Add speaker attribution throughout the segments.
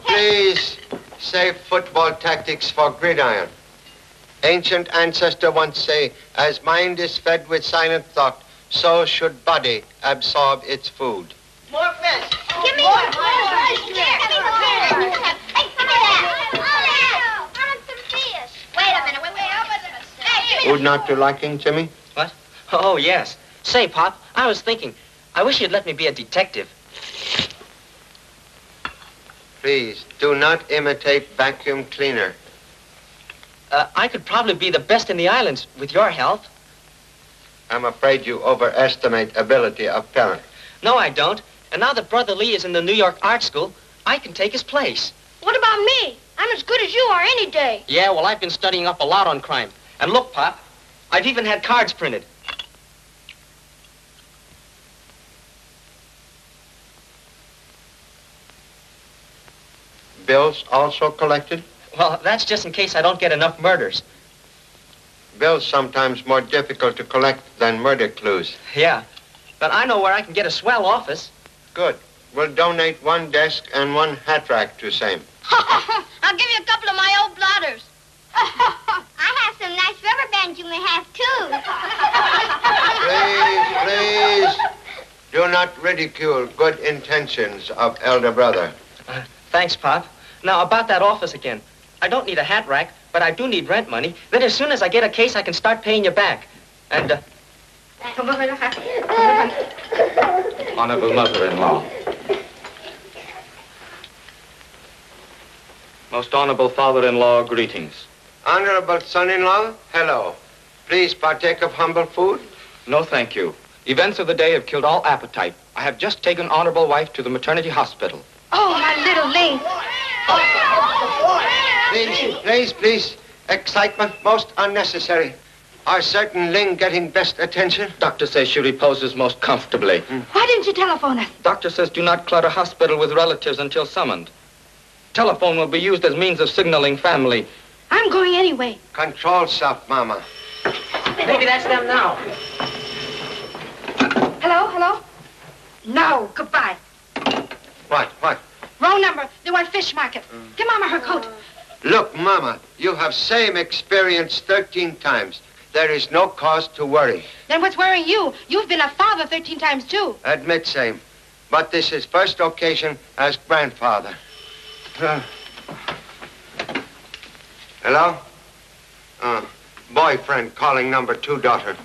Speaker 1: Please, save football tactics for gridiron. Ancient ancestor once say, as mind is fed with silent thought, so should body absorb its food.
Speaker 2: More fish.
Speaker 3: Give me more. Hey, give me that. I want some fish. Wait a minute. Wait.
Speaker 1: Food not to liking, Jimmy?
Speaker 4: What? Oh, yes. Say, Pop, I was thinking, I wish you'd let me be a detective.
Speaker 1: Please, do not imitate vacuum cleaner.
Speaker 4: I could probably be the best in the islands with your help.
Speaker 1: I'm afraid you overestimate ability of parent.
Speaker 4: No, I don't. And now that Brother Lee is in the New York Art School, I can take his place.
Speaker 3: What about me? I'm as good as you are any day.
Speaker 4: Yeah, well, I've been studying up a lot on crime. And look, Pop, I've even had cards printed.
Speaker 1: Bills also collected?
Speaker 4: Well, that's just in case I don't get enough murders.
Speaker 1: Bills sometimes more difficult to collect than murder clues.
Speaker 4: Yeah, but I know where I can get a swell office.
Speaker 1: Good. We'll donate one desk and one hat rack to same.
Speaker 3: I'll give you a couple of my old blotters. I have some nice rubber bands you may have, too.
Speaker 1: Please, do not ridicule good intentions of elder brother.
Speaker 4: Thanks, Pop. Now, about that office again. I don't need a hat rack, but I do need rent money. Then as soon as I get a case, I can start paying you back. And,
Speaker 5: Honorable mother-in-law. Most honorable father-in-law, greetings.
Speaker 1: Honorable son-in-law, hello. Please partake of humble food.
Speaker 5: No, thank you. Events of the day have killed all appetite. I have just taken honorable wife to the maternity hospital.
Speaker 3: Oh, my little Layne.
Speaker 1: Please. Excitement most unnecessary. Are certain Ling getting best attention?
Speaker 5: Doctor says she reposes most comfortably.
Speaker 3: Why didn't you telephone us?
Speaker 5: Doctor says do not clutter hospital with relatives until summoned. Telephone will be used as means of signaling family.
Speaker 3: I'm going anyway.
Speaker 1: Control self, Mama.
Speaker 4: maybe that's them now.
Speaker 3: Hello? No, goodbye.
Speaker 1: What?
Speaker 3: Wrong number. They want fish market. Give Mama her coat.
Speaker 1: Look, Mama, you have same experience 13 times. There is no cause to worry.
Speaker 3: Then what's worrying you? You've been a father 13 times, too.
Speaker 1: Admit same. But this is first occasion as grandfather. Hello? Boyfriend calling number 2 daughter.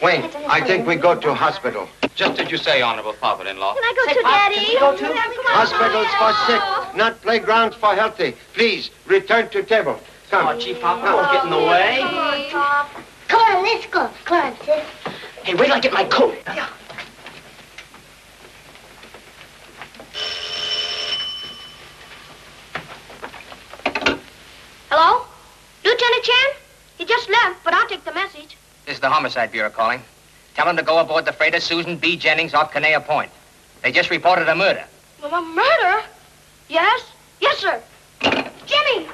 Speaker 1: Wayne, I think we go to hospital.
Speaker 5: Just as you say, honorable father-in-law.
Speaker 3: Can I go to Daddy?
Speaker 4: Go to?
Speaker 1: Hospitals for sick, not playgrounds for healthy. Please, return to table. Come.
Speaker 4: Oh, gee, Pop, don't get in the way.
Speaker 3: Come on, let's go. Come on, sis.
Speaker 4: Hey, wait till I get my coat.
Speaker 3: Hello? Lieutenant Chan? He just left, but I'll take the message.
Speaker 6: This is the Homicide Bureau calling. Tell them to go aboard the freighter Susan B. Jennings off Kanea Point. They just reported a murder.
Speaker 3: Well, a murder? Yes, sir. Jimmy!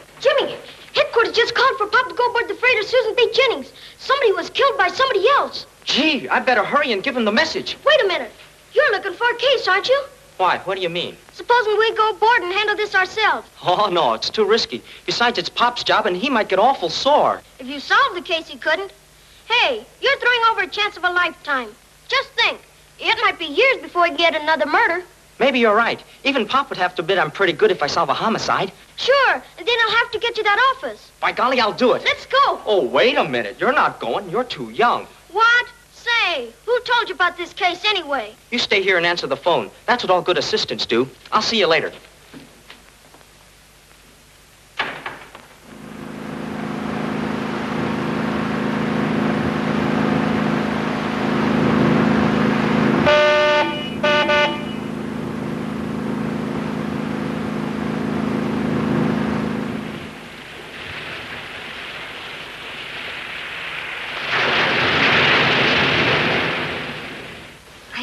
Speaker 3: Headquarters just called for Pop to go aboard the freighter Susan B. Jennings. Somebody was killed by somebody else.
Speaker 4: Gee, I better hurry and give him the message.
Speaker 3: Wait a minute. You're looking for a case, aren't you?
Speaker 4: Why? What do you mean?
Speaker 3: Supposing we go aboard and handle this ourselves.
Speaker 4: Oh, no, it's too risky. Besides, it's Pop's job, and he might get awful sore.
Speaker 3: If you solved the case, he couldn't. Hey, you're throwing over a chance of a lifetime. Just think. It might be years before we get another murder.
Speaker 4: Maybe you're right. Even Pop would have to admit I'm pretty good if I solve a homicide.
Speaker 3: Sure, and then I'll have to get to that office.
Speaker 4: By golly, I'll do it.
Speaker 3: Let's go.
Speaker 4: Oh, wait a minute. You're not going. You're too young.
Speaker 3: What? Say, who told you about this case anyway?
Speaker 4: You stay here and answer the phone. That's what all good assistants do. I'll see you later.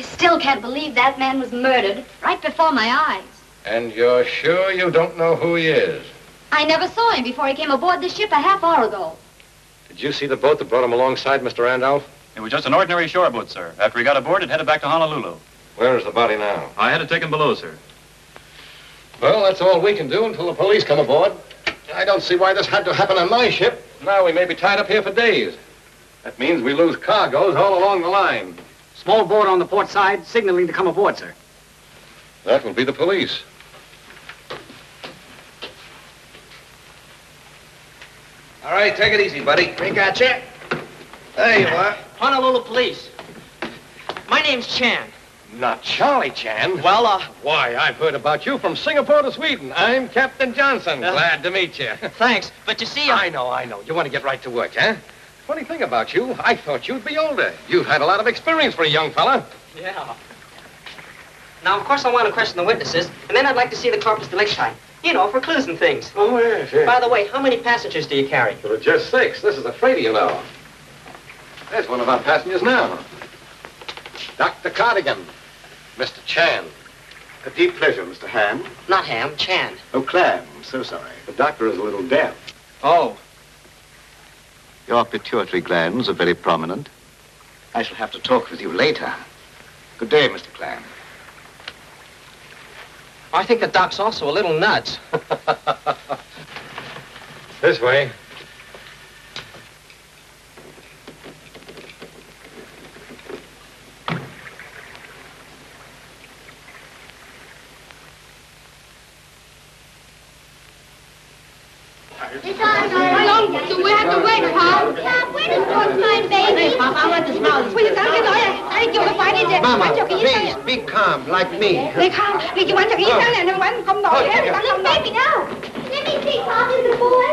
Speaker 7: Still can't believe that man was murdered right before my eyes.
Speaker 8: And you're sure you don't know who he is?
Speaker 7: I never saw him before he came aboard the ship a half hour ago.
Speaker 8: Did you see the boat that brought him alongside, Mr. Randolph?
Speaker 2: It was just an ordinary shore boat, sir. After he got aboard, it headed back to Honolulu.
Speaker 8: Where is the body now?
Speaker 2: I had it taken below, sir.
Speaker 8: Well, that's all we can do until the police come aboard. I don't see why this had to happen on my ship. Now we may be tied up here for days. That means we lose cargoes all along the line.
Speaker 9: Small boat on the port side, signaling to come aboard, sir.
Speaker 8: That will be the police.
Speaker 10: All right, take it easy, buddy.
Speaker 9: We got you.
Speaker 10: There you are.
Speaker 4: Honolulu Police. My name's Chan.
Speaker 8: Not Charlie Chan.
Speaker 4: Well,
Speaker 8: Why, I've heard about you from Singapore to Sweden. I'm Captain Johnson. Glad to meet you.
Speaker 4: Thanks, but you see,
Speaker 8: I know. You want to get right to work, huh? Funny thing about you, I thought you'd be older. You've had a lot of experience for a young fella.
Speaker 4: Yeah. Now, of course, I want to question the witnesses, and then I'd like to see the corpus delicti. You know, for clues and things.
Speaker 8: Oh, yes.
Speaker 4: By the way, how many passengers do you carry?
Speaker 8: There are just 6. This is a freighter, you know. There's one of our passengers now. Dr. Cardigan. Mr. Chan.
Speaker 11: A deep pleasure, Mr. Ham.
Speaker 4: Not Ham, Chan.
Speaker 11: Oh, Clam. I'm so sorry. The doctor is a little deaf.
Speaker 4: Oh.
Speaker 11: Your pituitary glands are very prominent. I shall have to talk with you later. Good day, Mr. Clam.
Speaker 4: I think the doc's also a little nuts.
Speaker 8: This way.
Speaker 3: How long do we have to wait, Pop? Wait a short time, baby. Pop, I want to smell this.
Speaker 1: Mama, please, be calm, like me.
Speaker 3: Baby, now. Let me see, Pop, is the boy?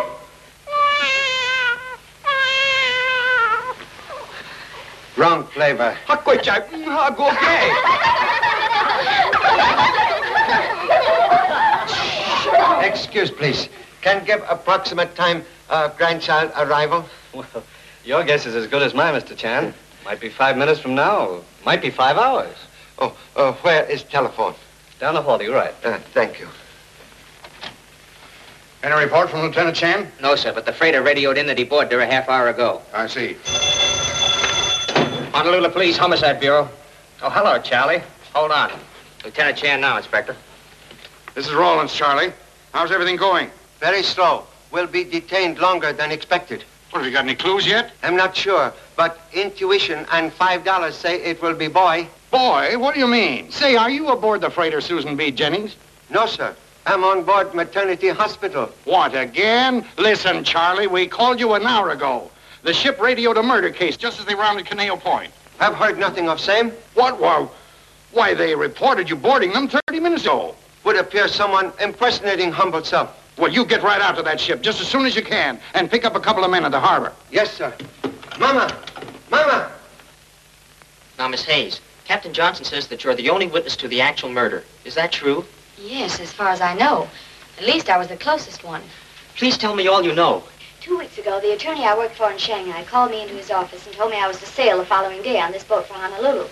Speaker 1: Wrong flavor. Excuse, please. Can give approximate time grandchild arrival?
Speaker 12: Well, your guess is as good as mine, Mr. Chan. Might be 5 minutes from now. Might be 5 hours.
Speaker 1: Oh, where is telephone?
Speaker 12: Down the hall to your right.
Speaker 1: Thank you.
Speaker 10: Any report from Lieutenant Chan?
Speaker 6: No, sir, but the freighter radioed in that he boarded there a half hour ago.
Speaker 10: I see.
Speaker 6: Honolulu Police Homicide Bureau. Oh, hello, Charlie. Hold on. Lieutenant Chan now, Inspector.
Speaker 10: This is Rawlins, Charlie. How's everything going?
Speaker 1: Very slow. We'll be detained longer than expected.
Speaker 10: What, have you got any clues yet?
Speaker 1: I'm not sure, but intuition and $5 say it will be boy.
Speaker 10: Boy? What do you mean? Say, are you aboard the freighter Susan B. Jennings?
Speaker 1: No, sir. I'm on board maternity hospital.
Speaker 10: What, again? Listen, Charlie, we called you an hour ago. The ship radioed a murder case just as they rounded Caneo Point.
Speaker 1: I've heard nothing of same.
Speaker 10: What? Why, they reported you boarding them 30 minutes ago.
Speaker 1: Would appear someone impersonating humble self.
Speaker 10: Well, you get right out to that ship just as soon as you can and pick up a couple of men at the harbor.
Speaker 1: Yes, sir. Mama! Mama!
Speaker 4: Now, Miss Hayes, Captain Johnson says that you're the only witness to the actual murder. Is that true?
Speaker 7: Yes, as far as I know. At least I was the closest one.
Speaker 4: Please tell me all you know.
Speaker 7: 2 weeks ago, the attorney I worked for in Shanghai called me into his office and told me I was to sail the following day on this boat for Honolulu.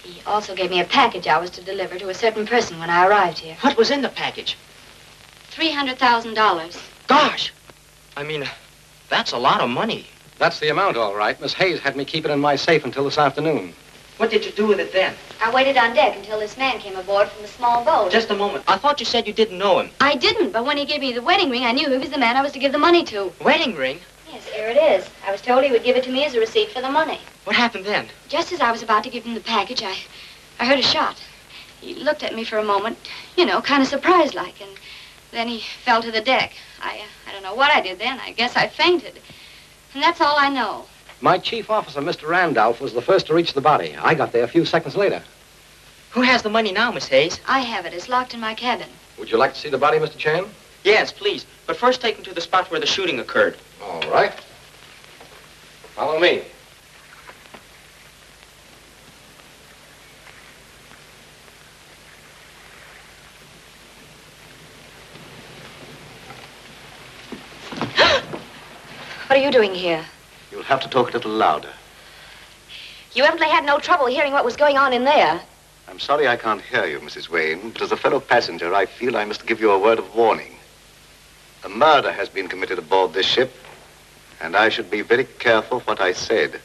Speaker 7: He also gave me a package I was to deliver to a certain person when I arrived here.
Speaker 4: What was in the package?
Speaker 7: $300,000.
Speaker 4: Gosh! I mean, that's a lot of money.
Speaker 8: That's the amount, all right. Miss Hayes had me keep it in my safe until this afternoon.
Speaker 4: What did you do with it then?
Speaker 7: I waited on deck until this man came aboard from the small boat.
Speaker 4: Just a moment. I thought you said you didn't know him.
Speaker 7: I didn't, but when he gave me the wedding ring, I knew he was the man I was to give the money to.
Speaker 4: Wedding ring?
Speaker 7: Yes, here it is. I was told he would give it to me as a receipt for the money.
Speaker 4: What happened then?
Speaker 7: Just as I was about to give him the package, I heard a shot. He looked at me for a moment, kind of surprised-like, and then he fell to the deck. I don't know what I did then. I guess I fainted. And that's all I know.
Speaker 8: My chief officer, Mr. Randolph, was the first to reach the body. I got there a few seconds later.
Speaker 4: Who has the money now, Miss Hayes?
Speaker 7: I have it. It's locked in my cabin.
Speaker 8: Would you like to see the body, Mr. Chan?
Speaker 4: Yes, please. But first take him to the spot where the shooting occurred.
Speaker 8: All right. Follow me.
Speaker 7: What are you doing here?
Speaker 11: You'll have to talk a little louder.
Speaker 7: You evidently had no trouble hearing what was going on in there.
Speaker 11: I'm sorry I can't hear you, Mrs. Wayne, but as a fellow passenger, I feel I must give you a word of warning. A murder has been committed aboard this ship, and I should be very careful what I said.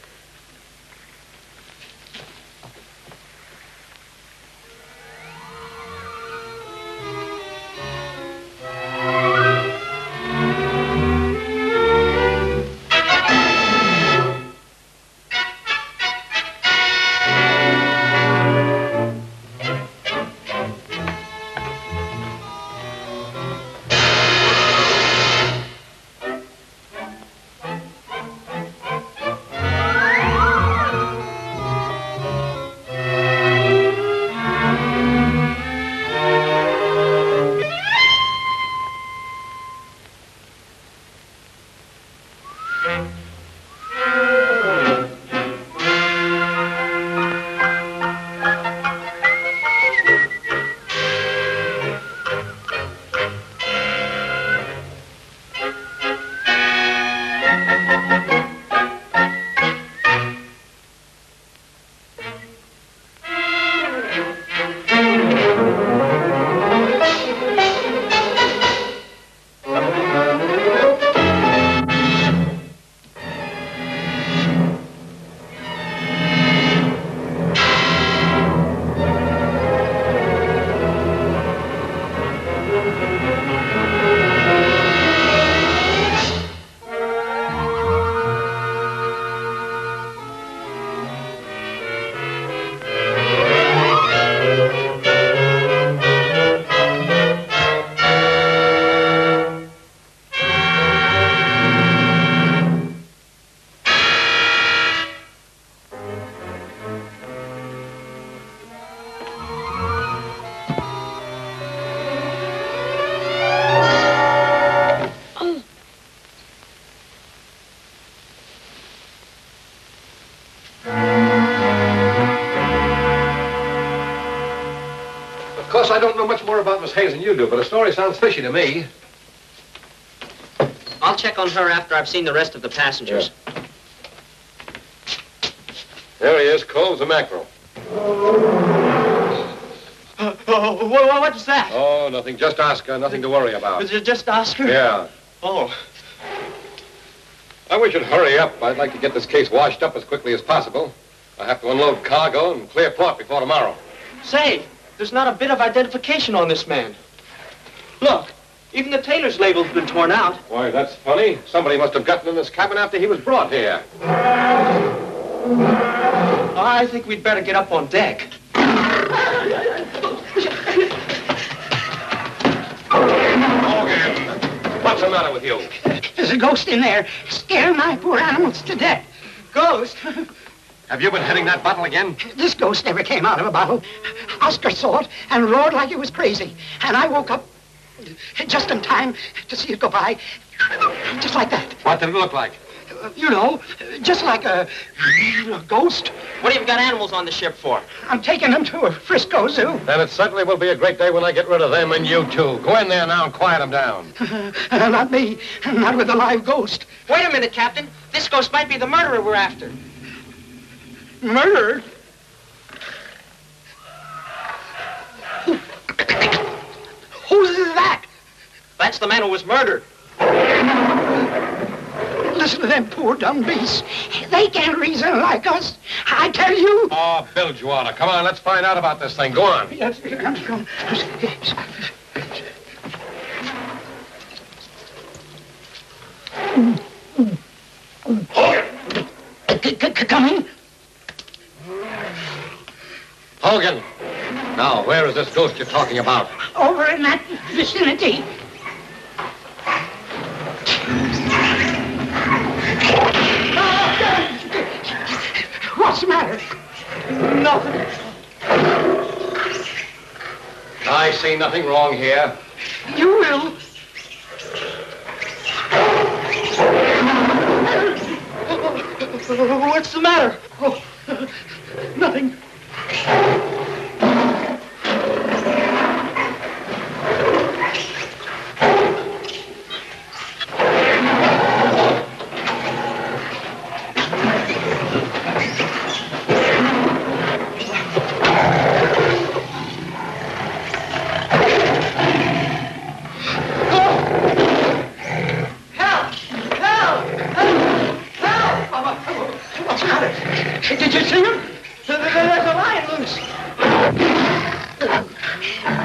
Speaker 8: Plus, I don't know much more about Miss Hayes than you do, but the story sounds fishy to me.
Speaker 4: I'll check on her after I've seen the rest of the passengers.
Speaker 8: Yeah. There he is, Cole's a mackerel.
Speaker 4: What's that?
Speaker 8: Oh, nothing. Just Oscar. Nothing to worry about.
Speaker 4: Is it just Oscar?
Speaker 8: Yeah.
Speaker 4: Oh.
Speaker 8: I wish you'd hurry up. I'd like to get this case washed up as quickly as possible. I have to unload cargo and clear port before tomorrow.
Speaker 4: Say, there's not a bit of identification on this man. Look, even the tailor's label's been torn out.
Speaker 8: Why, that's funny. Somebody must have gotten in this cabin after he was brought here.
Speaker 4: I think we'd better get up on deck.
Speaker 8: Morgan, what's the matter with you?
Speaker 13: There's a ghost in there, scaring my poor animals to death.
Speaker 4: Ghost?
Speaker 8: Have you been hitting that bottle again?
Speaker 13: This ghost never came out of a bottle. Oscar saw it and roared like it was crazy. And I woke up just in time to see it go by. Just like that.
Speaker 8: What did it look like?
Speaker 13: You know, just like a ghost.
Speaker 4: What have you got animals on the ship for?
Speaker 13: I'm taking them to a Frisco zoo.
Speaker 8: Then it certainly will be a great day when I get rid of them and you too. Go in there now and quiet them down.
Speaker 13: Not me. Not with a live ghost.
Speaker 4: Wait a minute, Captain. This ghost might be the murderer we're after.
Speaker 13: Murderer? Who's that?
Speaker 4: That's the man who was murdered.
Speaker 13: Listen to them poor dumb beasts. They can't reason like us. I tell you.
Speaker 8: Oh, Bilgewater. Come on, let's find out about this thing. Go on.
Speaker 13: Yes, coming.
Speaker 8: Hogan. Now, where is this ghost you're talking about?
Speaker 13: Over in that vicinity. What's the matter?
Speaker 4: Nothing.
Speaker 8: I see nothing wrong here.
Speaker 13: You will.
Speaker 4: What's the matter?
Speaker 13: Oh, nothing. Did you see him? There's a lion loose.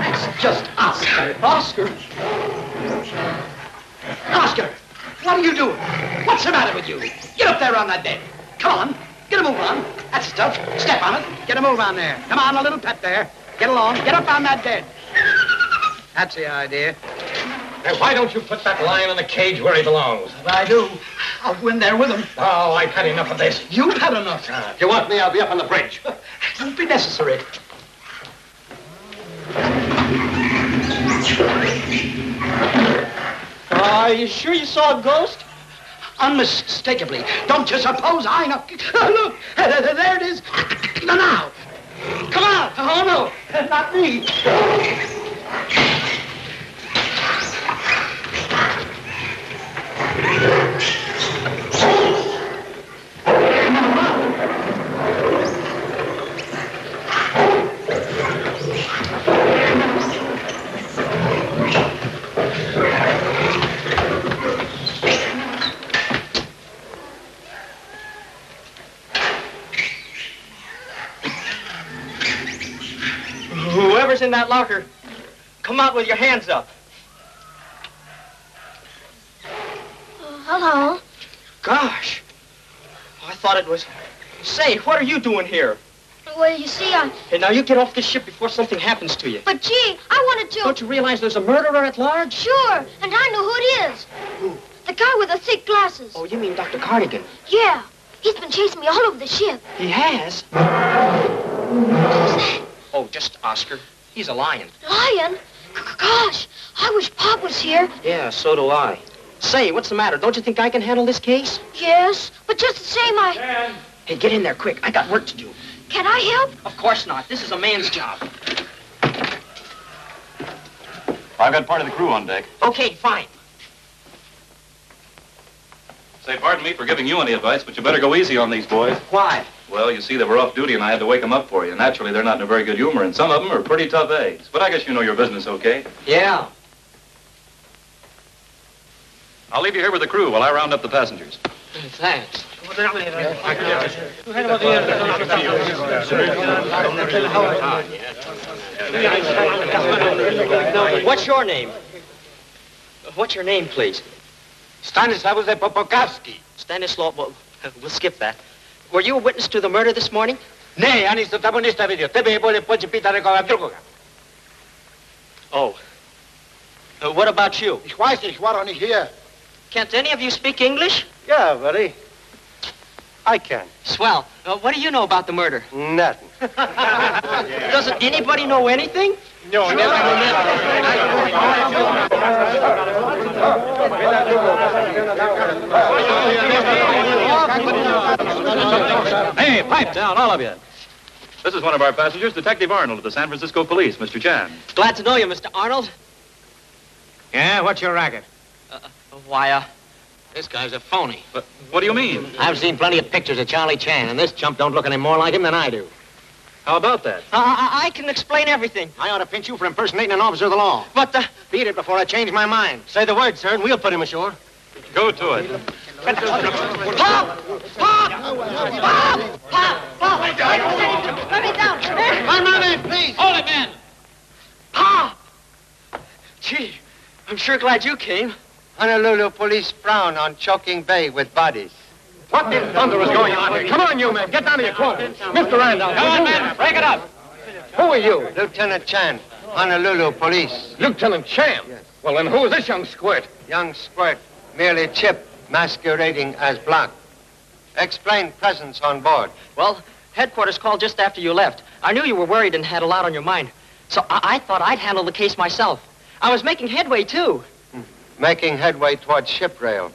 Speaker 13: It's just Oscar. Oscar? Oscar, what are you doing? What's the matter with you? Get up there on that bed. Come on, get a move on. That's the stuff. Step on it. Get a move on there. Come on, a little pep there. Get along. Get up on that bed. That's the idea.
Speaker 8: Now, why don't you put that lion in the cage where he belongs?
Speaker 13: If I do, I'll go in there with him.
Speaker 8: Oh, I've had enough of this.
Speaker 13: You've had enough.
Speaker 8: If you want me, I'll be up on the bridge.
Speaker 13: Won't be necessary.
Speaker 4: Are you sure you saw a ghost?
Speaker 13: Unmistakably. Don't you suppose I know? Look, there it is. Now. Come on. Oh, no, not me.
Speaker 4: Whoever's in that locker, come out with your hands up.
Speaker 3: Hello.
Speaker 4: Gosh. I thought it was... Say, what are you doing here?
Speaker 3: Well, you see,
Speaker 4: Hey, now you get off this ship before something happens to you.
Speaker 3: But, gee, I wanted to...
Speaker 4: Don't you realize there's a murderer at large?
Speaker 3: Sure, and I know who it is.
Speaker 4: Who?
Speaker 3: The guy with the thick glasses.
Speaker 4: Oh, you mean Dr. Cardigan?
Speaker 3: Yeah. He's been chasing me all over the ship.
Speaker 4: He has?
Speaker 3: Who's that?
Speaker 4: Oh, just Oscar. He's a lion.
Speaker 3: Lion? Gosh, I wish Pop was here.
Speaker 4: Yeah, so do I. Say, what's the matter? Don't you think I can handle this case?
Speaker 3: Yes, but just the same,
Speaker 4: Hey, get in there quick. I got work to do.
Speaker 3: Can I help?
Speaker 4: Of course not. This is a man's job.
Speaker 2: I've got part of the crew on deck.
Speaker 4: Okay, fine.
Speaker 2: Say, pardon me for giving you any advice, but you better go easy on these boys.
Speaker 4: Why?
Speaker 2: Well, you see, they were off duty, and I had to wake them up for you. Naturally, they're not in a very good humor, and some of them are pretty tough eggs. But I guess you know your business, okay?
Speaker 4: Yeah.
Speaker 2: I'll leave you here with the crew while I round up the passengers.
Speaker 4: Thanks. What's your name? What's your name, please?
Speaker 10: Stanislaus Popokowski.
Speaker 4: Stanislaw, we'll skip that. Were you a witness to the murder this morning?
Speaker 10: Ναι, αν είσαι ταπονίστα βίντεο. Τebe μπορεί πότσι πίτα ρε κοβαντρούκογα.
Speaker 4: Oh. What about you?
Speaker 10: Ich weiß nicht, war doch nicht hier.
Speaker 4: Can't any of you speak English?
Speaker 10: Yeah, buddy. I can.
Speaker 4: Swell. What do you know about the murder?
Speaker 10: Nothing.
Speaker 4: Doesn't anybody know anything?
Speaker 10: No, never.
Speaker 2: Hey, pipe down, all of you. This is one of our passengers, Detective Arnold of the San Francisco Police, Mr. Chan.
Speaker 4: Glad to know you, Mr. Arnold.
Speaker 10: Yeah, what's your racket?
Speaker 4: Why,
Speaker 13: This guy's a phony.
Speaker 2: But what do you mean?
Speaker 13: I've seen plenty of pictures of Charlie Chan, and this chump don't look any more like him than I do.
Speaker 2: How about that?
Speaker 4: I can explain everything.
Speaker 13: I ought to pinch you for impersonating an officer of the law.
Speaker 4: But
Speaker 13: beat it before I change my mind. Say the word, sir, and we'll put him ashore.
Speaker 2: Go to it.
Speaker 4: Pop! Pop! Pop! Pop! Pop! Let me down.
Speaker 10: My man, please.
Speaker 4: Hold it, man. Pop! Gee, I'm sure glad you came.
Speaker 1: Honolulu police frown on choking bay with bodies.
Speaker 8: What in thunder is going on here? Come on, you men. Get down to your quarters. Mr. Randolph.
Speaker 2: Come on, men. Break it up.
Speaker 8: Who are you?
Speaker 1: Lieutenant Chan, Honolulu police.
Speaker 8: Lieutenant Chan? Yes. Well, then who is this young squirt?
Speaker 1: Young squirt, merely Chip, masquerading as Black. Explain presence on board.
Speaker 4: Well, headquarters called just after you left. I knew you were worried and had a lot on your mind. So I thought I'd handle the case myself. I was making headway, too.
Speaker 1: Making headway towards ship rail.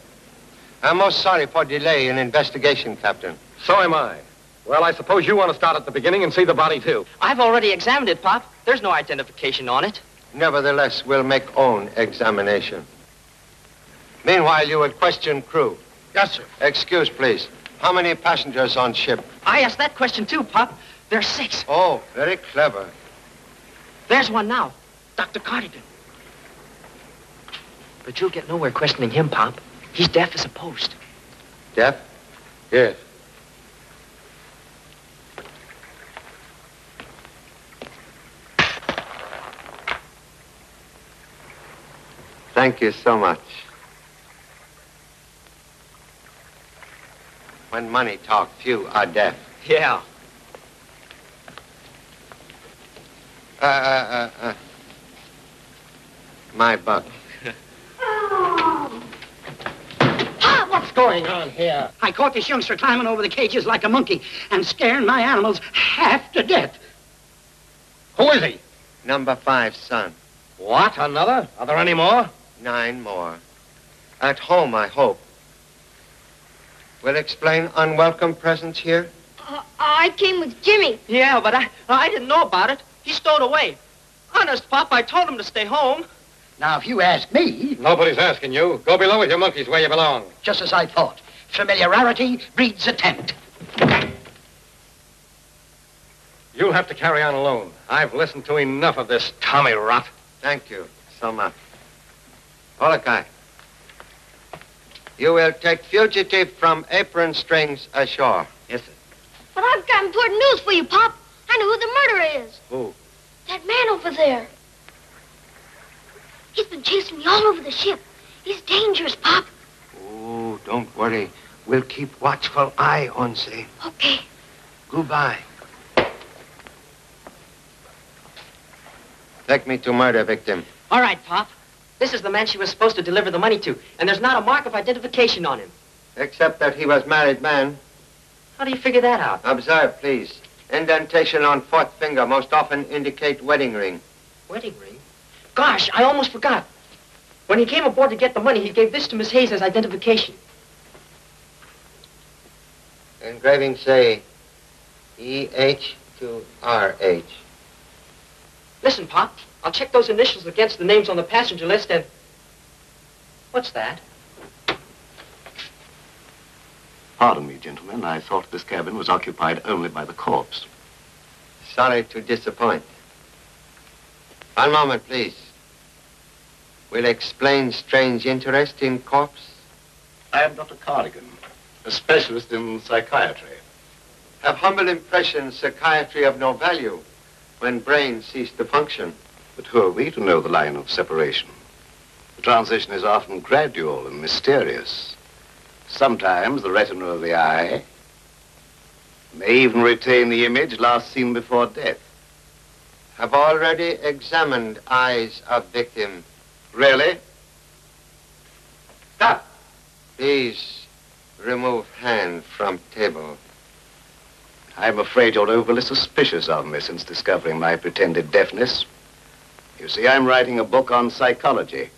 Speaker 1: I'm most sorry for delay in investigation, Captain.
Speaker 8: So am I. Well, I suppose you want to start at the beginning and see the body, too.
Speaker 4: I've already examined it, Pop. There's no identification on it.
Speaker 1: Nevertheless, we'll make own examination. Meanwhile, you will question crew.
Speaker 10: Yes, sir.
Speaker 1: Excuse, please. How many passengers on ship?
Speaker 4: I asked that question, too, Pop. There's 6.
Speaker 1: Oh, very clever.
Speaker 4: There's one now. Dr. Cardigan. But you'll get nowhere questioning him, Pop. He's deaf as a post.
Speaker 1: Deaf?
Speaker 8: Yes.
Speaker 1: Thank you so much. When money talk, few are deaf.
Speaker 4: Yeah.
Speaker 1: My buck.
Speaker 10: What's going on here? I caught this youngster climbing over the cages like a monkey and scaring my animals half to death.
Speaker 8: Who is he?
Speaker 1: Number 5, son.
Speaker 8: What? Another? Are there any more?
Speaker 1: 9 more. At home, I hope. Will explain unwelcome presence here?
Speaker 3: I came with Jimmy.
Speaker 4: Yeah, but I didn't know about it. He stowed away. Honest, Pop, I told him to stay home.
Speaker 10: Now, if you ask me...
Speaker 8: Nobody's asking you. Go below with your monkeys where you belong.
Speaker 10: Just as I thought. Familiarity breeds attempt.
Speaker 8: You'll have to carry on alone. I've listened to enough of this Tommy rot.
Speaker 1: Thank you so much. Polakai, you will take fugitive from apron strings ashore.
Speaker 8: Yes, sir.
Speaker 3: But I've got important news for you, Pop. I know who the murderer is.
Speaker 1: Who?
Speaker 3: That man over there. He's been chasing me all over the ship. He's dangerous, Pop.
Speaker 1: Oh, don't worry. We'll keep watchful eye on Say.
Speaker 3: Okay.
Speaker 1: Goodbye. Take me to murder victim.
Speaker 4: All right, Pop. This is the man she was supposed to deliver the money to, and there's not a mark of identification on him.
Speaker 1: Except that he was married man.
Speaker 4: How do you figure that out?
Speaker 1: Observe, please. Indentation on 4th finger most often indicate wedding ring.
Speaker 4: Wedding ring? Gosh, I almost forgot. When he came aboard to get the money, he gave this to Miss Hayes as identification.
Speaker 1: Engraving say E-H to R-H.
Speaker 4: Listen, Pop, I'll check those initials against the names on the passenger list and... What's that?
Speaker 11: Pardon me, gentlemen. I thought this cabin was occupied only by the corpse.
Speaker 1: Sorry to disappoint. One moment, please. Will explain strange interest in corpse?
Speaker 11: I am Dr. Cardigan, a specialist in psychiatry.
Speaker 1: Have humble impression psychiatry of no value when brain cease to function.
Speaker 11: But who are we to know the line of separation? The transition is often gradual and mysterious. Sometimes the retina of the eye may even retain the image last seen before death.
Speaker 1: Have already examined eyes of victim.
Speaker 11: Really?
Speaker 1: Stop. Please remove hand from table.
Speaker 11: I'm afraid you're overly suspicious of me since discovering my pretended deafness. You see, I'm writing a book on psychology,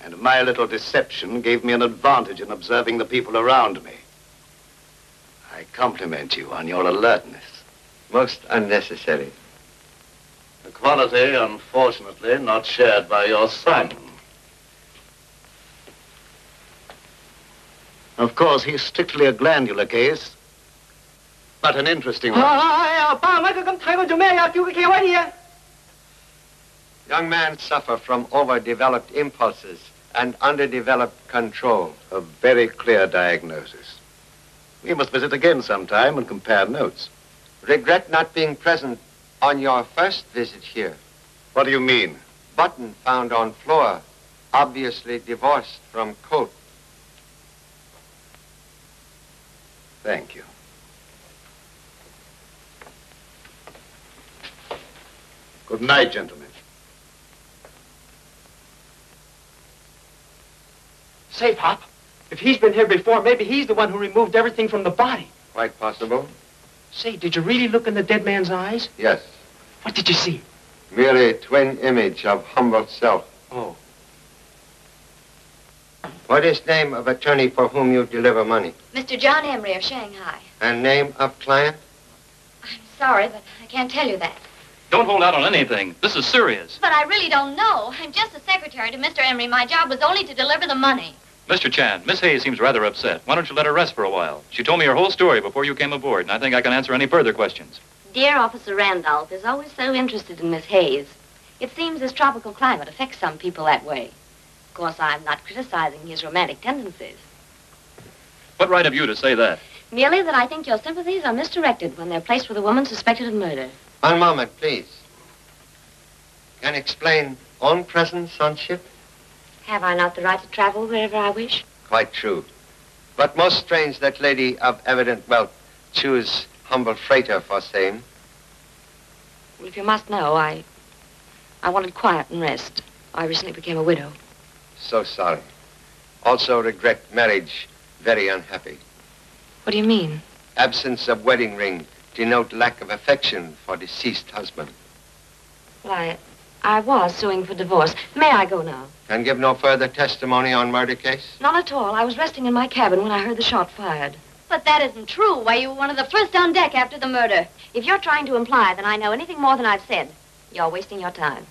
Speaker 11: and my little deception gave me an advantage in observing the people around me. I compliment you on your alertness.
Speaker 1: Most unnecessary.
Speaker 11: A quality, unfortunately, not shared by your son. Of course, he's strictly a glandular case, but an interesting one.
Speaker 1: Young men suffer from overdeveloped impulses and underdeveloped control.
Speaker 11: A very clear diagnosis. We must visit again sometime and compare notes.
Speaker 1: Regret not being present on your first visit here.
Speaker 11: What do you mean?
Speaker 1: Button found on floor, obviously divorced from coat.
Speaker 11: Thank you. Good night, gentlemen.
Speaker 4: Say, Pop, if he's been here before, maybe he's the one who removed everything from the body.
Speaker 1: Quite possible.
Speaker 4: Say, did you really look in the dead man's eyes?
Speaker 1: Yes.
Speaker 4: What did you see?
Speaker 1: Merely a twin image of humble self.
Speaker 4: Oh.
Speaker 1: What is name of attorney for whom you deliver money?
Speaker 7: Mr. John Emery of Shanghai.
Speaker 1: And name of client?
Speaker 7: I'm sorry, but I can't tell you that.
Speaker 2: Don't hold out on anything. This is serious.
Speaker 7: But I really don't know. I'm just the secretary to Mr. Emery. My job was only to deliver the money.
Speaker 2: Mr. Chan, Miss Hayes seems rather upset. Why don't you let her rest for a while? She told me her whole story before you came aboard, and I think I can answer any further questions.
Speaker 14: Dear Officer Randolph is always so interested in Miss Hayes. It seems this tropical climate affects some people that way. Of course, I'm not criticizing his romantic tendencies.
Speaker 2: What right have you to say that?
Speaker 14: Merely that I think your sympathies are misdirected when they're placed with a woman suspected of murder.
Speaker 1: One moment, please. Can explain own presence on ship?
Speaker 14: Have I not the right to travel wherever I wish?
Speaker 1: Quite true. But most strange that lady of evident wealth choose humble freighter for same.
Speaker 14: Well, if you must know, I wanted quiet and rest. I recently became a widow.
Speaker 1: So sorry. Also regret marriage. Very unhappy.
Speaker 14: What do you mean?
Speaker 1: Absence of wedding ring denote lack of affection for deceased husband.
Speaker 14: Well, I was suing for divorce. May I go now?
Speaker 1: Can give no further testimony on murder case?
Speaker 14: Not at all. I was resting in my cabin when I heard the shot fired.
Speaker 7: But that isn't true. Why, you were one of the first on deck after the murder.
Speaker 14: If you're trying to imply that I know anything more than I've said, you're wasting your time.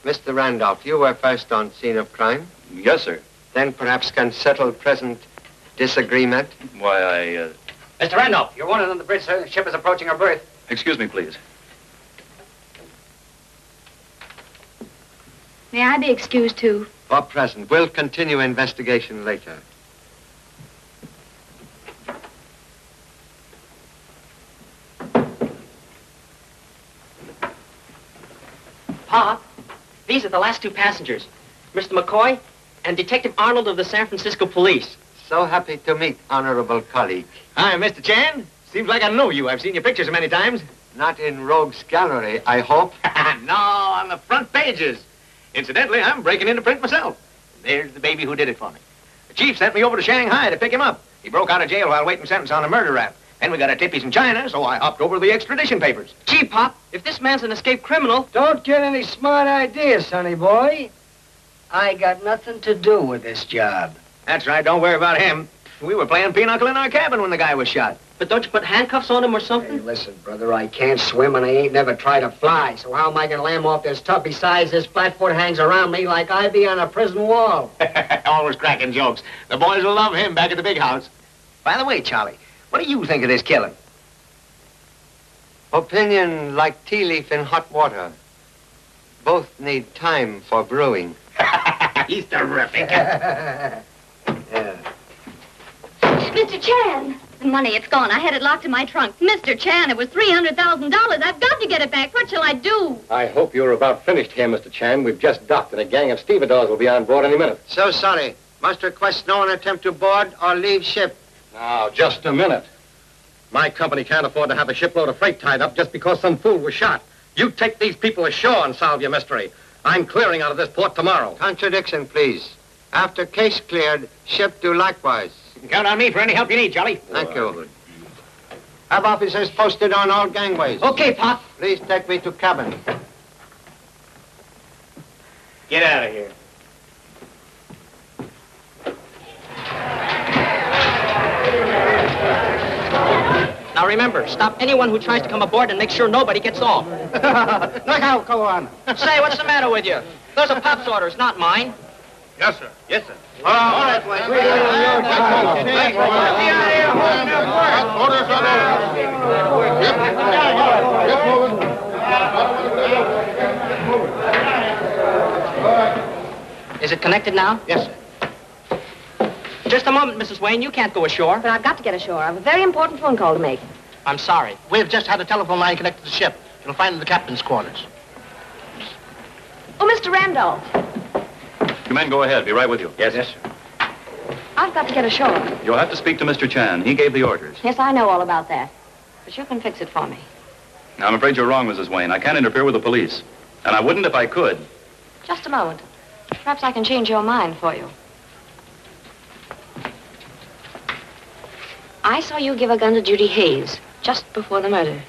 Speaker 1: Mr. Randolph, you were first on scene of crime?
Speaker 2: Yes, sir.
Speaker 1: Then perhaps can settle present disagreement?
Speaker 2: Why,
Speaker 9: Mr. Randolph, you're wanted on the bridge, sir. The ship is approaching her berth.
Speaker 2: Excuse me, please.
Speaker 7: May I be excused, too?
Speaker 1: For present. We'll continue investigation later.
Speaker 4: Pop, these are the last two passengers. Mr. McCoy and Detective Arnold of the San Francisco Police.
Speaker 1: So happy to meet honorable colleague.
Speaker 13: Hi, Mr. Chan. Seems like I know you. I've seen your pictures many times.
Speaker 1: Not in Rogue's Gallery, I hope.
Speaker 13: No, on the front pages. Incidentally, I'm breaking into print myself. There's the baby who did it for me. The chief sent me over to Shanghai to pick him up. He broke out of jail while waiting sentence on a murder rap. Then we got a tip he's in China, so I hopped over the extradition papers.
Speaker 4: Gee, Pop, if this man's an escaped criminal...
Speaker 10: Don't get any smart ideas, sonny boy. I got nothing to do with this job.
Speaker 13: That's right, don't worry about him. We were playing pinochle in our cabin when the guy was shot.
Speaker 4: But don't you put handcuffs on him or something?
Speaker 9: Hey, listen, brother, I can't swim and I ain't never tried to fly. So how am I gonna land off this tub? Besides, this flatfoot hangs around me like ivy on a prison wall.
Speaker 15: Always cracking jokes. The boys will love him back at the big house. By the way, Charlie, what do you think of this killing?
Speaker 1: Opinion like tea leaf in hot water. Both need time for brewing.
Speaker 15: He's terrific.
Speaker 7: Mr. Chan! The money, it's gone. I had it locked in my trunk. Mr. Chan, it was $300,000. I've got to get it back. What shall I do?
Speaker 8: I hope you're about finished here, Mr. Chan. We've just docked, and a gang of stevedores will be on board any minute.
Speaker 1: So sorry. Must request no one attempt to board or leave ship.
Speaker 8: Now, just a minute. My company can't afford to have a shipload of freight tied up just because some fool was shot. You take these people ashore and solve your mystery. I'm clearing out of this port tomorrow.
Speaker 1: Contradiction, please. After case cleared, ship do likewise.
Speaker 15: You can count on me for any help you need, Charlie.
Speaker 1: Thank you. Have officers posted on all gangways.
Speaker 9: Okay, Pop.
Speaker 1: Please take me to cabin.
Speaker 15: Get out of here.
Speaker 4: Now remember, stop anyone who tries to come aboard and make sure nobody gets off.
Speaker 13: Look out, go on.
Speaker 4: Say, what's the matter with you? Those are Pop's orders, not mine.
Speaker 15: Yes, sir. Yes, sir.
Speaker 8: All right,
Speaker 4: Is it connected now?
Speaker 15: Yes, sir.
Speaker 4: Just a moment, Mrs. Wayne. You can't go ashore.
Speaker 14: But I've got to get ashore. I have a very important phone call to make.
Speaker 4: I'm sorry.
Speaker 15: We've just had a telephone line connected to the ship. You'll find it in the captain's quarters.
Speaker 14: Oh, Mr. Randolph,
Speaker 2: You men go ahead. Be right with you.
Speaker 15: Yes, sir.
Speaker 14: I've got to get ashore.
Speaker 2: You'll have to speak to Mr. Chan. He gave the orders.
Speaker 14: Yes, I know all about that. But you can fix it for me.
Speaker 2: Now, I'm afraid you're wrong, Mrs. Wayne. I can't interfere with the police. And I wouldn't if I could.
Speaker 14: Just a moment. Perhaps I can change your mind for you. I saw you give a gun to Judy Hayes just before the murder.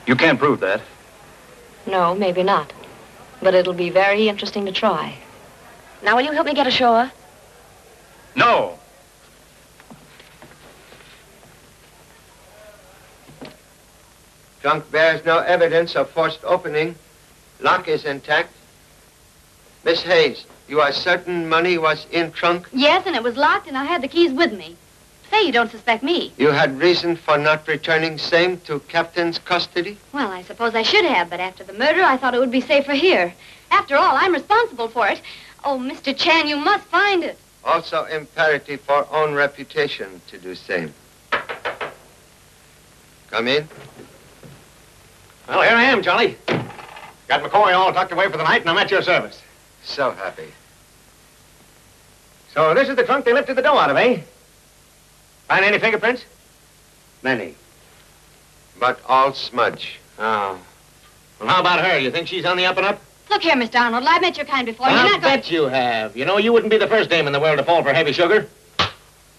Speaker 2: You can't prove that.
Speaker 14: No, maybe not. But it'll be very interesting to try. Now, will you help me get ashore?
Speaker 2: No.
Speaker 1: Trunk bears no evidence of forced opening. Lock is intact. Miss Hayes, you are certain money was in trunk?
Speaker 7: Yes, and it was locked, and I had the keys with me. Say, you don't suspect me.
Speaker 1: You had reason for not returning same to captain's custody?
Speaker 7: Well, I suppose I should have, but after the murder, I thought it would be safer here. After all, I'm responsible for it. Oh, Mr. Chan, you must find it.
Speaker 1: Also imperative for own reputation to do same. Come in.
Speaker 15: Well, here I am, Charlie. Got McCoy all tucked away for the night, and I'm at your service.
Speaker 1: So happy.
Speaker 15: So this is the trunk they lifted the dough out of, eh? Find any fingerprints?
Speaker 1: Many. But all smudge.
Speaker 15: Oh. Well, how about her? You think she's on the up and up?
Speaker 7: Look here, Mr. Arnold. I've met your kind before. You're
Speaker 15: I'll
Speaker 7: not going...
Speaker 15: bet you have. You know, you wouldn't be the first dame in the world to fall for heavy sugar.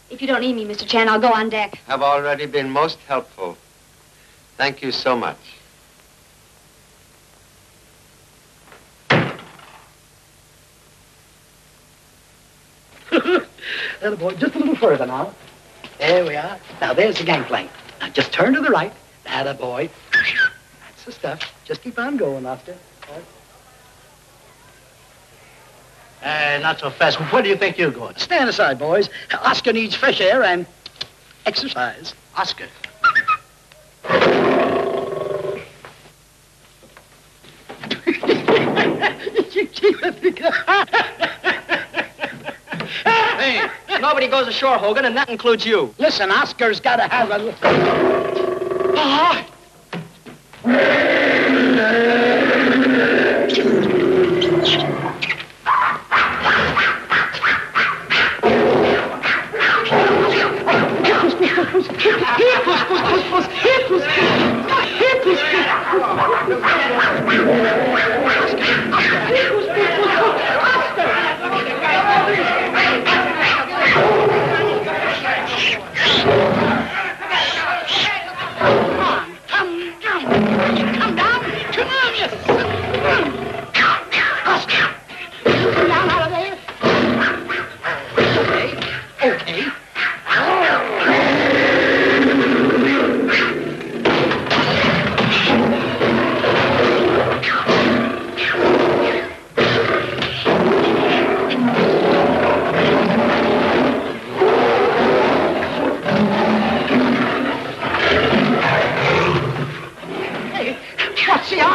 Speaker 7: If you don't need me, Mr. Chan, I'll go on deck.
Speaker 1: Have already been most helpful. Thank you so much.
Speaker 10: Little boy, just a little further now. There we are. Now, there's the gangplank. Now, just turn to the right. Atta boy. That's the stuff. Just keep on going, Oscar.
Speaker 13: Not so fast. Where do you think you're going?
Speaker 10: Stand aside, boys. Oscar needs fresh air and exercise.
Speaker 13: Oscar.
Speaker 4: Hey, nobody goes ashore, Hogan, and that includes you.
Speaker 10: Listen, Oscar's got to have a...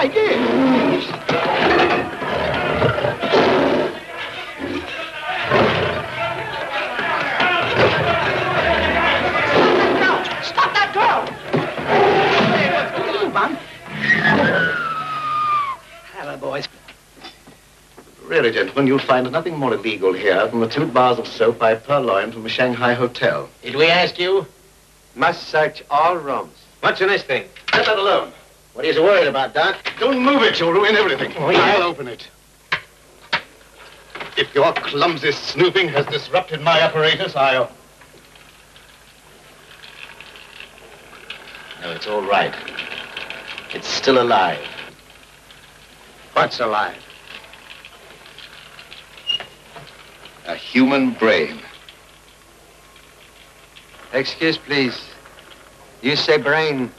Speaker 13: I did. Stop that girl! Move on. Hello, boys.
Speaker 11: Really, gentlemen, you'll find nothing more illegal here than the 2 bars of soap I purloined from a Shanghai hotel.
Speaker 15: Did we ask you?
Speaker 1: Must search all rooms.
Speaker 15: What's in this thing?
Speaker 11: Let that alone.
Speaker 15: What are you so worried about, Doc?
Speaker 11: Don't move it, you'll ruin everything.
Speaker 15: Oh, yeah.
Speaker 11: I'll open it. If your clumsy snooping has disrupted my apparatus, I'll... No, it's all right. It's still alive.
Speaker 15: What's alive?
Speaker 11: A human brain.
Speaker 1: Excuse, please. You say brain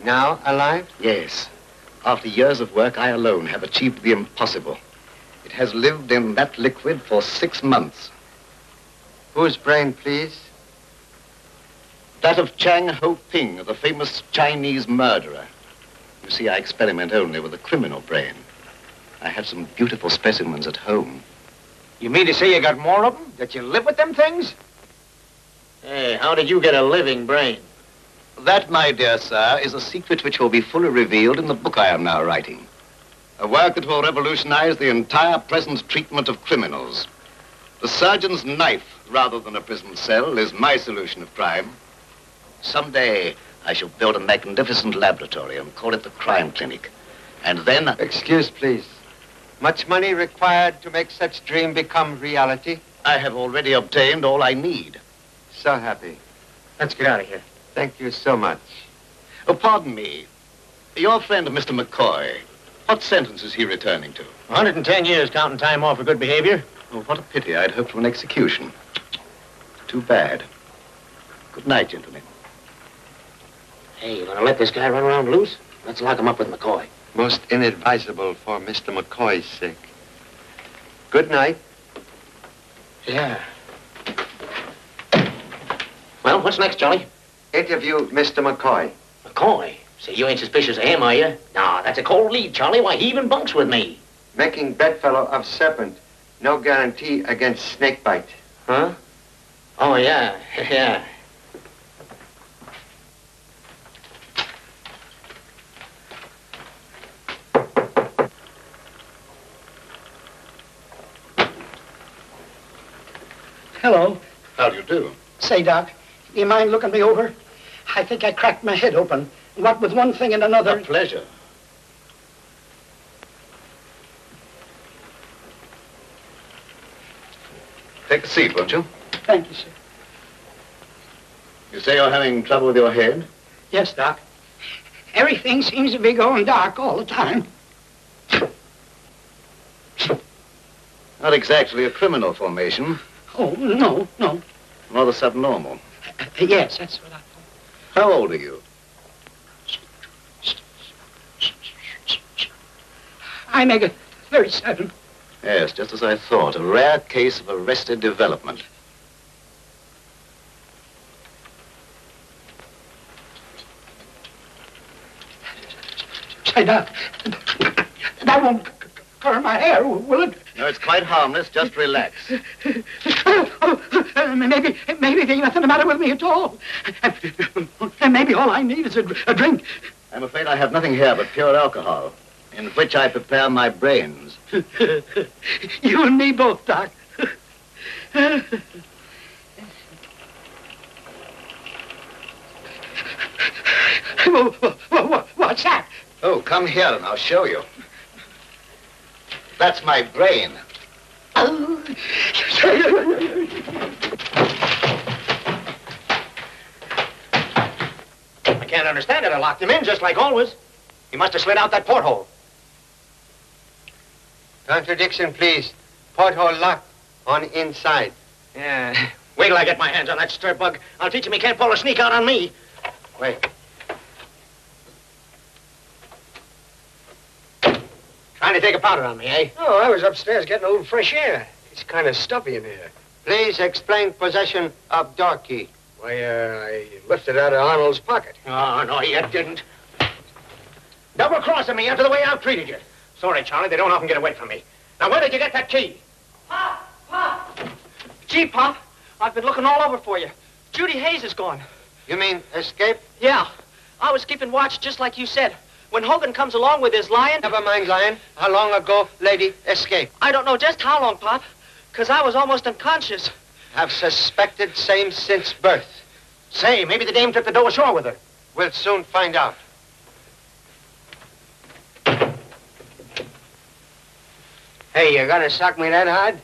Speaker 1: now alive?
Speaker 11: Yes. After years of work, I alone have achieved the impossible. It has lived in that liquid for 6 months.
Speaker 1: Whose brain, please?
Speaker 11: That of Chang Ho-ping, the famous Chinese murderer. You see, I experiment only with a criminal brain. I have some beautiful specimens at home.
Speaker 15: You mean to say you got more of them? That you live with them things? Hey, how did you get a living brain?
Speaker 11: That, my dear sir, is a secret which will be fully revealed in the book I am now writing. A work that will revolutionize the entire present treatment of criminals. The surgeon's knife, rather than a prison cell, is my solution of crime. Someday, I shall build a magnificent laboratory and call it the Crime Clinic. And then...
Speaker 1: Excuse, please. Much money required to make such dream become reality?
Speaker 11: I have already obtained all I need.
Speaker 1: So happy.
Speaker 15: Let's get out of here.
Speaker 1: Thank you so much.
Speaker 11: Oh, pardon me. Your friend, Mr. McCoy, what sentence is he returning to?
Speaker 15: 110 years counting time off for good behavior.
Speaker 11: Oh, what a pity. I'd hoped for an execution. Too bad. Good night, gentlemen.
Speaker 15: Hey, you gonna let this guy run around loose? Let's lock him up with McCoy.
Speaker 1: Most inadvisable for Mr. McCoy's sake. Good night.
Speaker 15: Yeah. Well, what's next, Johnny?
Speaker 1: Interview Mr. McCoy.
Speaker 15: McCoy? Say, you ain't suspicious of him, are you? Nah, that's a cold lead, Charlie. Why, he even bunks with me.
Speaker 1: Making bedfellow of serpent. No guarantee against snake bite.
Speaker 15: Huh? Oh, yeah. Yeah.
Speaker 13: Hello.
Speaker 11: How do you do?
Speaker 13: Say, Doc, do you mind looking me over? I think I cracked my head open. What with one thing and another...
Speaker 11: A pleasure. Take a seat, won't you?
Speaker 13: Thank you, sir.
Speaker 11: You say you're having trouble with your head?
Speaker 13: Yes, Doc. Everything seems to be going dark all the time.
Speaker 11: Not exactly a criminal formation.
Speaker 13: Oh, no, no.
Speaker 11: Rather subnormal.
Speaker 13: Yes, that's what I thought.
Speaker 11: How old are you?
Speaker 13: I make it 37.
Speaker 11: Yes, just as I thought. A rare case of arrested development.
Speaker 13: Say, Doc, that won't curl my hair, will it?
Speaker 11: No, it's quite harmless. Just relax.
Speaker 13: Maybe there's nothing the matter with me at all. And maybe all I need is a drink.
Speaker 11: I'm afraid I have nothing here but pure alcohol, in which I prepare my brains.
Speaker 13: You and me both, Doc. What's that?
Speaker 11: Oh, come here and I'll show you. That's my brain.
Speaker 13: Oh.
Speaker 15: I can't understand it. I locked him in just like always. He must have slid out that porthole.
Speaker 1: Contradiction, please. Porthole locked on inside.
Speaker 15: Yeah. Wait till I get my hands on that stir bug. I'll teach him he can't pull a sneak out on me.
Speaker 1: Wait.
Speaker 15: Trying to take a powder on me, eh?
Speaker 9: Oh, I was upstairs getting a little fresh air. It's kind of stuffy in here.
Speaker 1: Please explain possession of door key.
Speaker 9: Why, I lifted it out of Arnold's pocket.
Speaker 15: Oh, no, you didn't. 007! double-crossing me after the way I've treated you. Sorry, Charlie, they don't often get away from me. Now, where did you get that key?
Speaker 4: Pop! Gee, Pop, I've been looking all over for you. Judy Hayes is gone.
Speaker 1: You mean escape?
Speaker 4: Yeah. I was keeping watch just like you said. When Hogan comes along with his lion...
Speaker 1: Never mind, lion. How long ago lady escaped?
Speaker 4: I don't know just how long, Pop, because I was almost unconscious.
Speaker 1: Have suspected same since birth.
Speaker 15: Say, maybe the dame took the dough ashore with her.
Speaker 1: We'll soon find out.
Speaker 9: Hey, you gonna sock me that hard?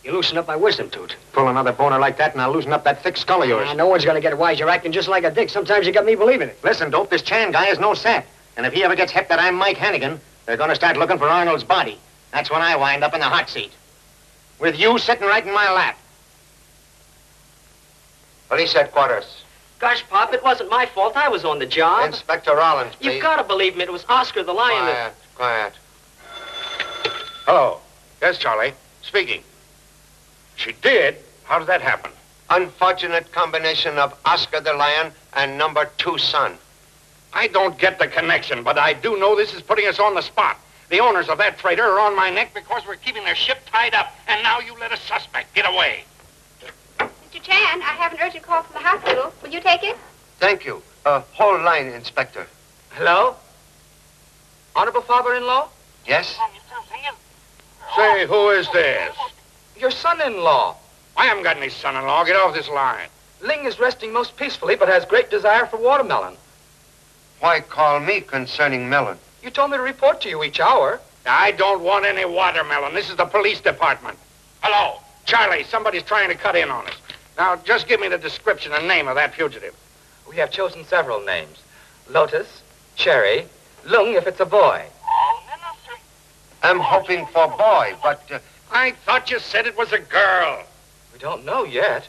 Speaker 9: You loosen up my wisdom tooth.
Speaker 15: Pull another boner like that and I'll loosen up that thick skull of yours.
Speaker 9: No one's gonna get wise. You're acting just like a dick. Sometimes you got me believing it.
Speaker 15: Listen, Dope, this Chan guy is no sap. And if he ever gets hip that I'm Mike Hannigan, they're gonna start looking for Arnold's body. That's when I wind up in the hot seat. With you sitting right in my lap.
Speaker 1: Police headquarters.
Speaker 4: Gosh, Pop, it wasn't my fault. I was on the job.
Speaker 1: Inspector Rollins, please.
Speaker 4: You've got to believe me. It was Oscar the lion.
Speaker 1: Quiet.
Speaker 8: Hello. Yes, Charlie. Speaking. She did? How did that happen?
Speaker 1: Unfortunate combination of Oscar the lion and number 2 son.
Speaker 8: I don't get the connection, but I do know this is putting us on the spot. The owners of that freighter are on my neck because we're keeping their ship tied up, and now you let a suspect get away.
Speaker 16: Mr. Chan, I have an urgent call from the hospital. Will you take it?
Speaker 1: Thank you. Whole line, Inspector.
Speaker 5: Hello? Honorable father-in-law?
Speaker 1: Yes?
Speaker 8: Say, who is this?
Speaker 5: Your son-in-law.
Speaker 8: I haven't got any son-in-law. Get off this line.
Speaker 5: Ling is resting most peacefully, but has great desire for watermelon.
Speaker 1: Why call me concerning melon?
Speaker 5: You told me to report to you each hour.
Speaker 8: I don't want any watermelon. This is the police department. Hello? Charlie, somebody's trying to cut in on us. Now, just give me the description and name of that fugitive.
Speaker 5: We have chosen several names. Lotus, Cherry, Lung if it's a boy.
Speaker 1: I'm hoping for boy, but...
Speaker 8: I thought you said it was a girl.
Speaker 5: We don't know yet.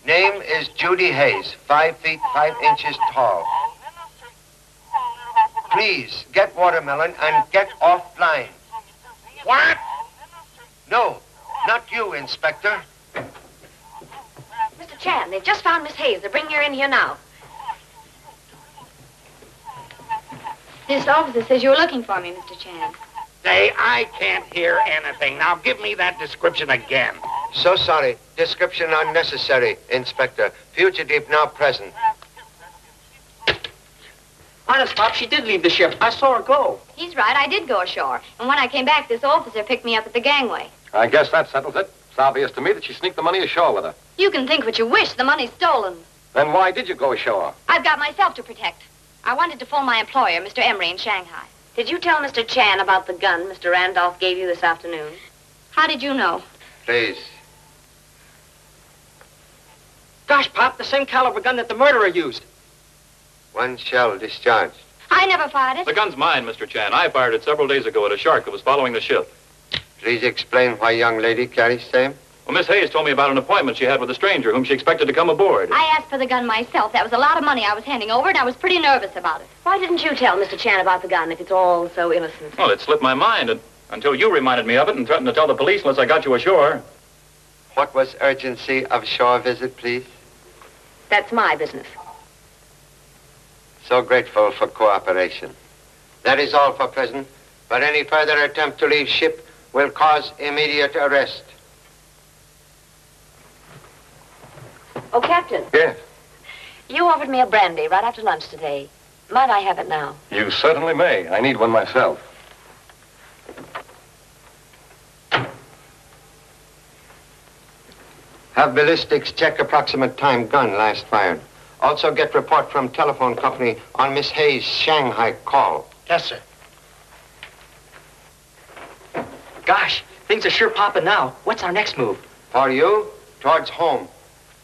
Speaker 1: Name is Judy Hayes, 5 feet 5 inches tall. Please, get watermelon and get offline.
Speaker 8: What?
Speaker 1: No, not you, Inspector.
Speaker 14: Mr. Chan, they've just found Miss Hayes. They're bringing her in here now.
Speaker 7: This officer says you were looking for me, Mr. Chan.
Speaker 8: Say, I can't hear anything. Now, give me that description again.
Speaker 1: So sorry. Description unnecessary, Inspector. Fugitive now present.
Speaker 4: Honest, Pop, she did leave the ship. I saw her go.
Speaker 7: He's right, I did go ashore. And when I came back, this officer picked me up at the gangway.
Speaker 8: I guess that settles it. It's obvious to me that she sneaked the money ashore with her.
Speaker 7: You can think what you wish. The money's stolen.
Speaker 8: Then why did you go ashore?
Speaker 7: I've got myself to protect. I wanted to phone my employer, Mr. Emery, in Shanghai.
Speaker 14: Did you tell Mr. Chan about the gun Mr. Randolph gave you this afternoon?
Speaker 7: How did you know?
Speaker 1: Please.
Speaker 4: Gosh, Pop, the same caliber gun that the murderer used.
Speaker 1: 1 shell discharged.
Speaker 7: I never fired it.
Speaker 2: The gun's mine, Mr. Chan. I fired it several days ago at a shark that was following the ship.
Speaker 1: Please explain why young lady carries same.
Speaker 2: Well, Miss Hayes told me about an appointment she had with a stranger whom she expected to come aboard.
Speaker 7: I asked for the gun myself. That was a lot of money I was handing over, and I was pretty nervous about it.
Speaker 14: Why didn't you tell Mr. Chan about the gun if it's all so innocent?
Speaker 2: Well, it slipped my mind until you reminded me of it and threatened to tell the police unless I got you ashore.
Speaker 1: What was urgency of shore visit, please?
Speaker 14: That's my business.
Speaker 1: So grateful for cooperation. That is all for present, but any further attempt to leave ship will cause immediate arrest.
Speaker 14: Oh, Captain.
Speaker 8: Yes?
Speaker 14: You offered me a brandy right after lunch today. Might I have it now?
Speaker 8: You certainly may. I need one myself.
Speaker 1: Have ballistics check approximate time gun last fired. Also get report from telephone company on Miss Hayes' Shanghai call.
Speaker 9: Yes, sir.
Speaker 4: Gosh, things are sure popping now. What's our next move?
Speaker 1: For you, towards home.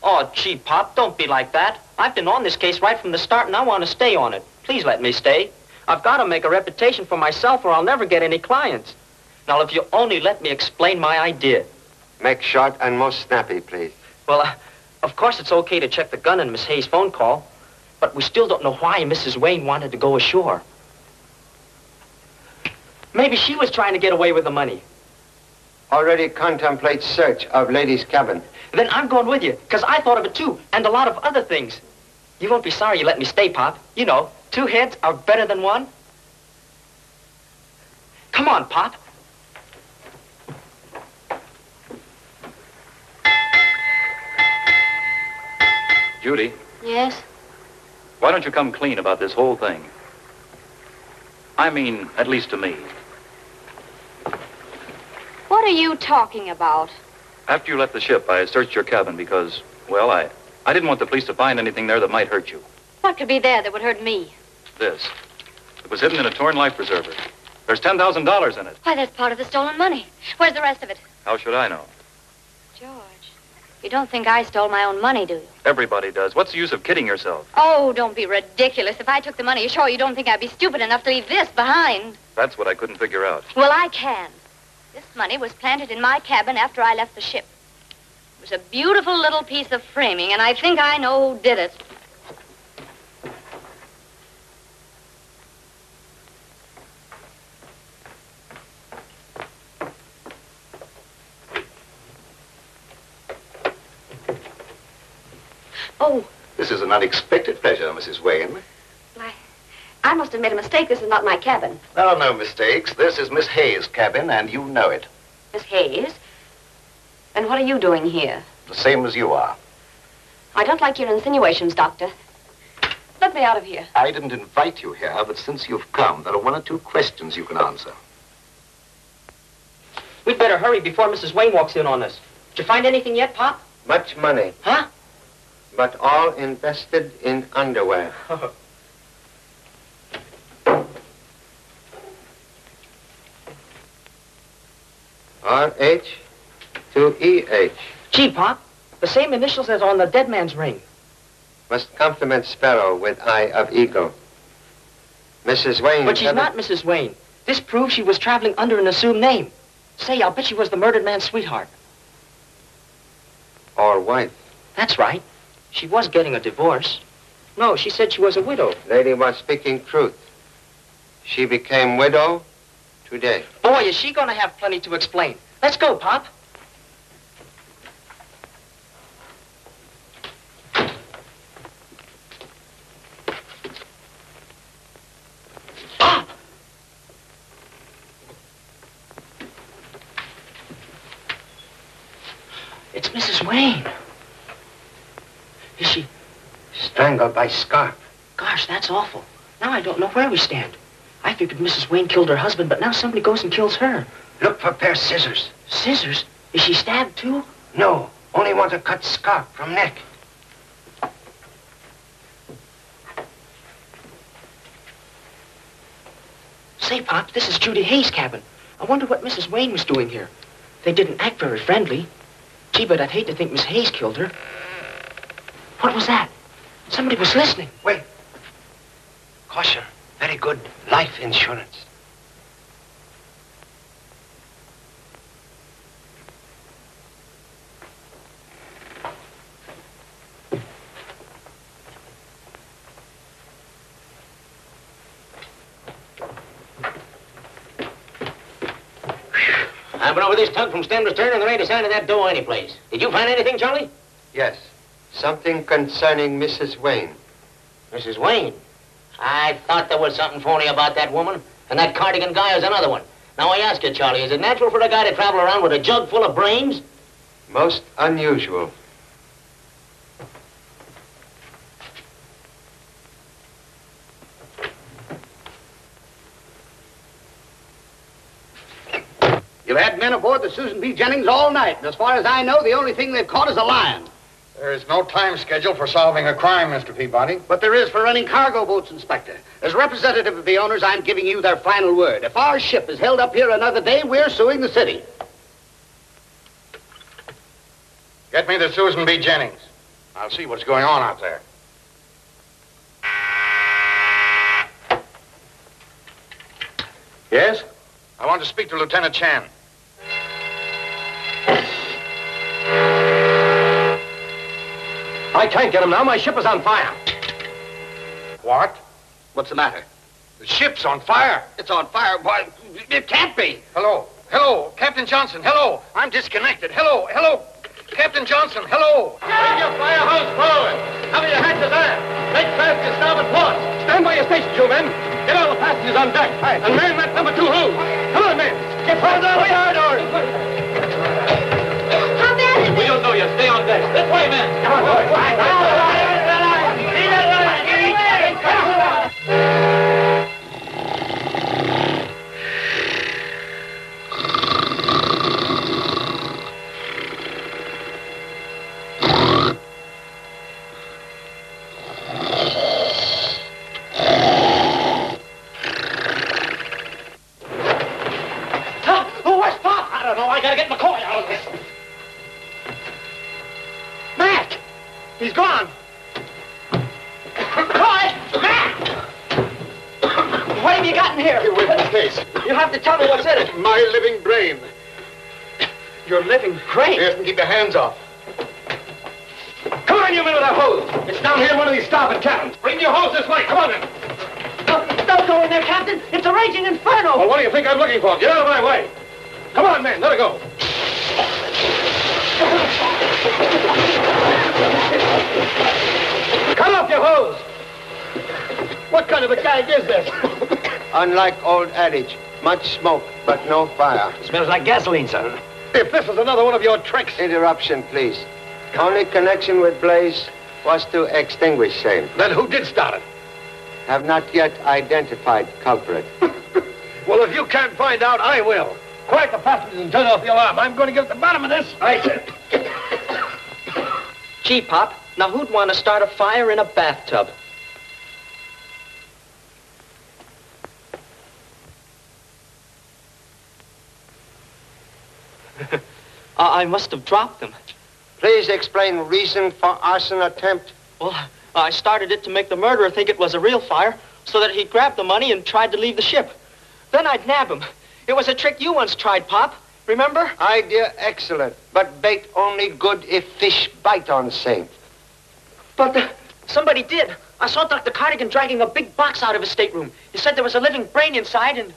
Speaker 4: Oh, gee, Pop, don't be like that. I've been on this case right from the start, and I want to stay on it. Please let me stay. I've got to make a reputation for myself, or I'll never get any clients. Now, if you only let me explain my idea.
Speaker 1: Make short and most snappy, please.
Speaker 4: Well, of course it's okay to check the gun in Miss Hayes' phone call, but we still don't know why Mrs. Wayne wanted to go ashore. Maybe she was trying to get away with the money.
Speaker 1: Already contemplate search of lady's cabin.
Speaker 4: Then I'm going with you, because I thought of it too, and a lot of other things. You won't be sorry you let me stay, Pop. You know, 2 heads are better than 1. Come on, Pop.
Speaker 2: Judy,
Speaker 14: Yes?
Speaker 2: why don't you come clean about this whole thing? I mean, at least to me.
Speaker 14: What are you talking about?
Speaker 2: After you left the ship, I searched your cabin because, well, I didn't want the police to find anything there that might hurt you.
Speaker 14: What could be there that would hurt me?
Speaker 2: This. It was hidden in a torn life preserver. There's $10,000 in it.
Speaker 14: Why, that's part of the stolen money. Where's the rest of it?
Speaker 2: How should I know?
Speaker 14: George, you don't think I stole my own money, do you?
Speaker 2: Everybody does. What's the use of kidding yourself?
Speaker 14: Oh, don't be ridiculous. If I took the money ashore, you don't think I'd be stupid enough to leave this behind?
Speaker 2: That's what I couldn't figure out.
Speaker 14: Well, I can. This money was planted in my cabin after I left the ship. It was a beautiful little piece of framing, and I think I know who did it.
Speaker 3: Oh,
Speaker 11: This is an unexpected pleasure, Mrs. Wayne.
Speaker 3: I must have made a mistake. This is not my cabin.
Speaker 11: There are no mistakes. This is Miss Hayes' cabin, and you know it.
Speaker 14: Miss Hayes? And what are you doing here?
Speaker 11: The same as you are.
Speaker 14: I don't like your insinuations, Doctor. Let me out of here.
Speaker 11: I didn't invite you here, but since you've come, there are one or two questions you can answer.
Speaker 4: We'd better hurry before Mrs. Wayne walks in on us. Did you find anything yet, Pop?
Speaker 1: Much money.
Speaker 4: Huh?
Speaker 1: But all invested in underwear. RH to EH.
Speaker 4: Gee, Pop, the same initials as on the dead man's ring.
Speaker 1: Must compliment Sparrow with eye of eagle. Mrs. Wayne...
Speaker 4: But she's not Mrs. Wayne. This proves she was traveling under an assumed name. Say, I'll bet she was the murdered man's sweetheart.
Speaker 1: Or wife.
Speaker 4: That's right. She was getting a divorce. No, she said she was a widow.
Speaker 1: Lady was speaking truth. She became widow today.
Speaker 4: Boy, is she going to have plenty to explain. Let's go, Pop. Pop! It's Mrs. Wayne. Is she...
Speaker 1: Strangled by scarf.
Speaker 4: Gosh, that's awful. Now I don't know where we stand. I figured Mrs. Wayne killed her husband, but now somebody goes and kills her.
Speaker 1: Look for pair of scissors.
Speaker 4: Scissors? Is she stabbed, too?
Speaker 1: No, only want to cut scarf from neck.
Speaker 4: Say, Pop, this is Judy Hayes' cabin. I wonder what Mrs. Wayne was doing here. They didn't act very friendly. Gee, but I'd hate to think Miss Hayes killed her. What was that? Somebody was listening.
Speaker 1: Wait. Caution. Very good life insurance.
Speaker 15: I've been over this tug from stem to stern, and there ain't a sign of that dough anyplace. Did you find anything, Charlie?
Speaker 1: Yes. Something concerning Mrs. Wayne.
Speaker 15: Mrs. Wayne? I thought there was something phony about that woman, and that cardigan guy is another one. Now, I ask you, Charlie, is it natural for a guy to travel around with a jug full of brains?
Speaker 1: Most unusual.
Speaker 13: You've had men aboard the Susan B. Jennings all night, and as far as I know, the only thing they've caught is a lion.
Speaker 8: There is no time schedule for solving a crime, Mr. Peabody.
Speaker 13: But there is for running cargo boats, Inspector. As representative of the owners, I'm giving you their final word. If our ship is held up here another day, we're suing the city.
Speaker 8: Get me the Susan B. Jennings. I'll see what's going on out there. Yes? I want to speak to Lieutenant Chan.
Speaker 17: I can't get him now. My ship is on fire.
Speaker 8: What?
Speaker 13: What's the matter?
Speaker 8: The ship's on fire.
Speaker 13: It's on fire. Why, it can't be.
Speaker 8: Hello. Hello. Captain Johnson. Hello. I'm disconnected. Hello. Hello. Captain Johnson. Hello.
Speaker 17: Bring your fire hose forward. Cover your hatches aft. Make fast your starboard port. Stand by your stations, you men. Get all the passengers on deck. And man that number 2 hose.
Speaker 8: Come on, men. Get hold on the yard doors.
Speaker 3: How bad is it?
Speaker 2: We don't know yet. Stay on deck. This way, men. Come on, boys.
Speaker 13: Where's Pop? I don't know. I gotta get McCoy out of this. Mac! He's gone. McCoy! Mac! What have you got in here?
Speaker 8: You wait in the case.
Speaker 13: You have to tell me what's in it.
Speaker 8: My living brain.
Speaker 13: Your living brain?
Speaker 8: Yes, and keep your hands off. Come on, you men with that hose. It's down here in one of these starboard cabins. Bring your hose this way. Come on, then.
Speaker 13: Don't go in there, Captain. It's a raging inferno.
Speaker 8: Well, what do you think I'm looking for? Get out of my way. Come on, men. Let her go. Cut off your hose.
Speaker 13: What kind of a gag is this?
Speaker 1: Unlike old adage, much smoke, but no fire.
Speaker 13: Smells like gasoline, sir.
Speaker 8: If this is another one of your tricks...
Speaker 1: Interruption, please. Only connection with blaze was to extinguish same.
Speaker 8: Then who did start it?
Speaker 1: Have not yet identified culprit.
Speaker 8: Well, if you can't find out, I will. Quiet the passengers and turn off the alarm. I'm going to get at the bottom of this.
Speaker 13: Right, sir.
Speaker 4: Gee, Pop, now who'd want to start a fire in a bathtub? I must have dropped them.
Speaker 1: Please explain reason for arson attempt.
Speaker 4: Well, I started it to make the murderer think it was a real fire so that he'd grab the money and tried to leave the ship. Then I'd nab him. It was a trick you once tried, Pop. Remember?
Speaker 1: Idea excellent, but bait only good if fish bite on same.
Speaker 4: But somebody did. I saw Dr. Cardigan dragging a big box out of his stateroom. He said there was a living brain inside and...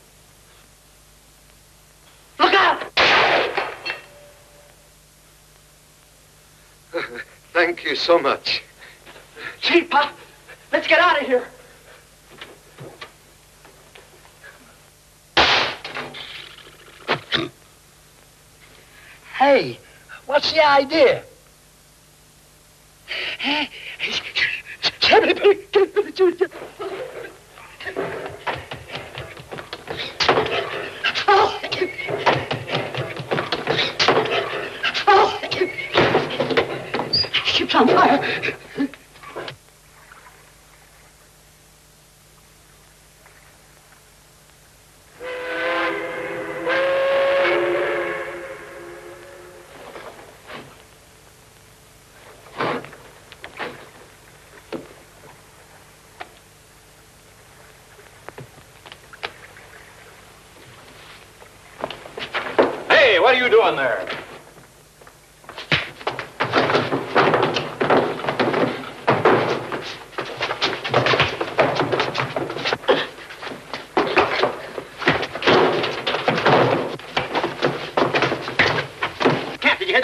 Speaker 4: Look out!
Speaker 1: Thank you so much.
Speaker 4: Gee, Pop, let's get out of here.
Speaker 13: Hey, what's the idea? Ship's on fire.
Speaker 2: Hey, what are you doing there?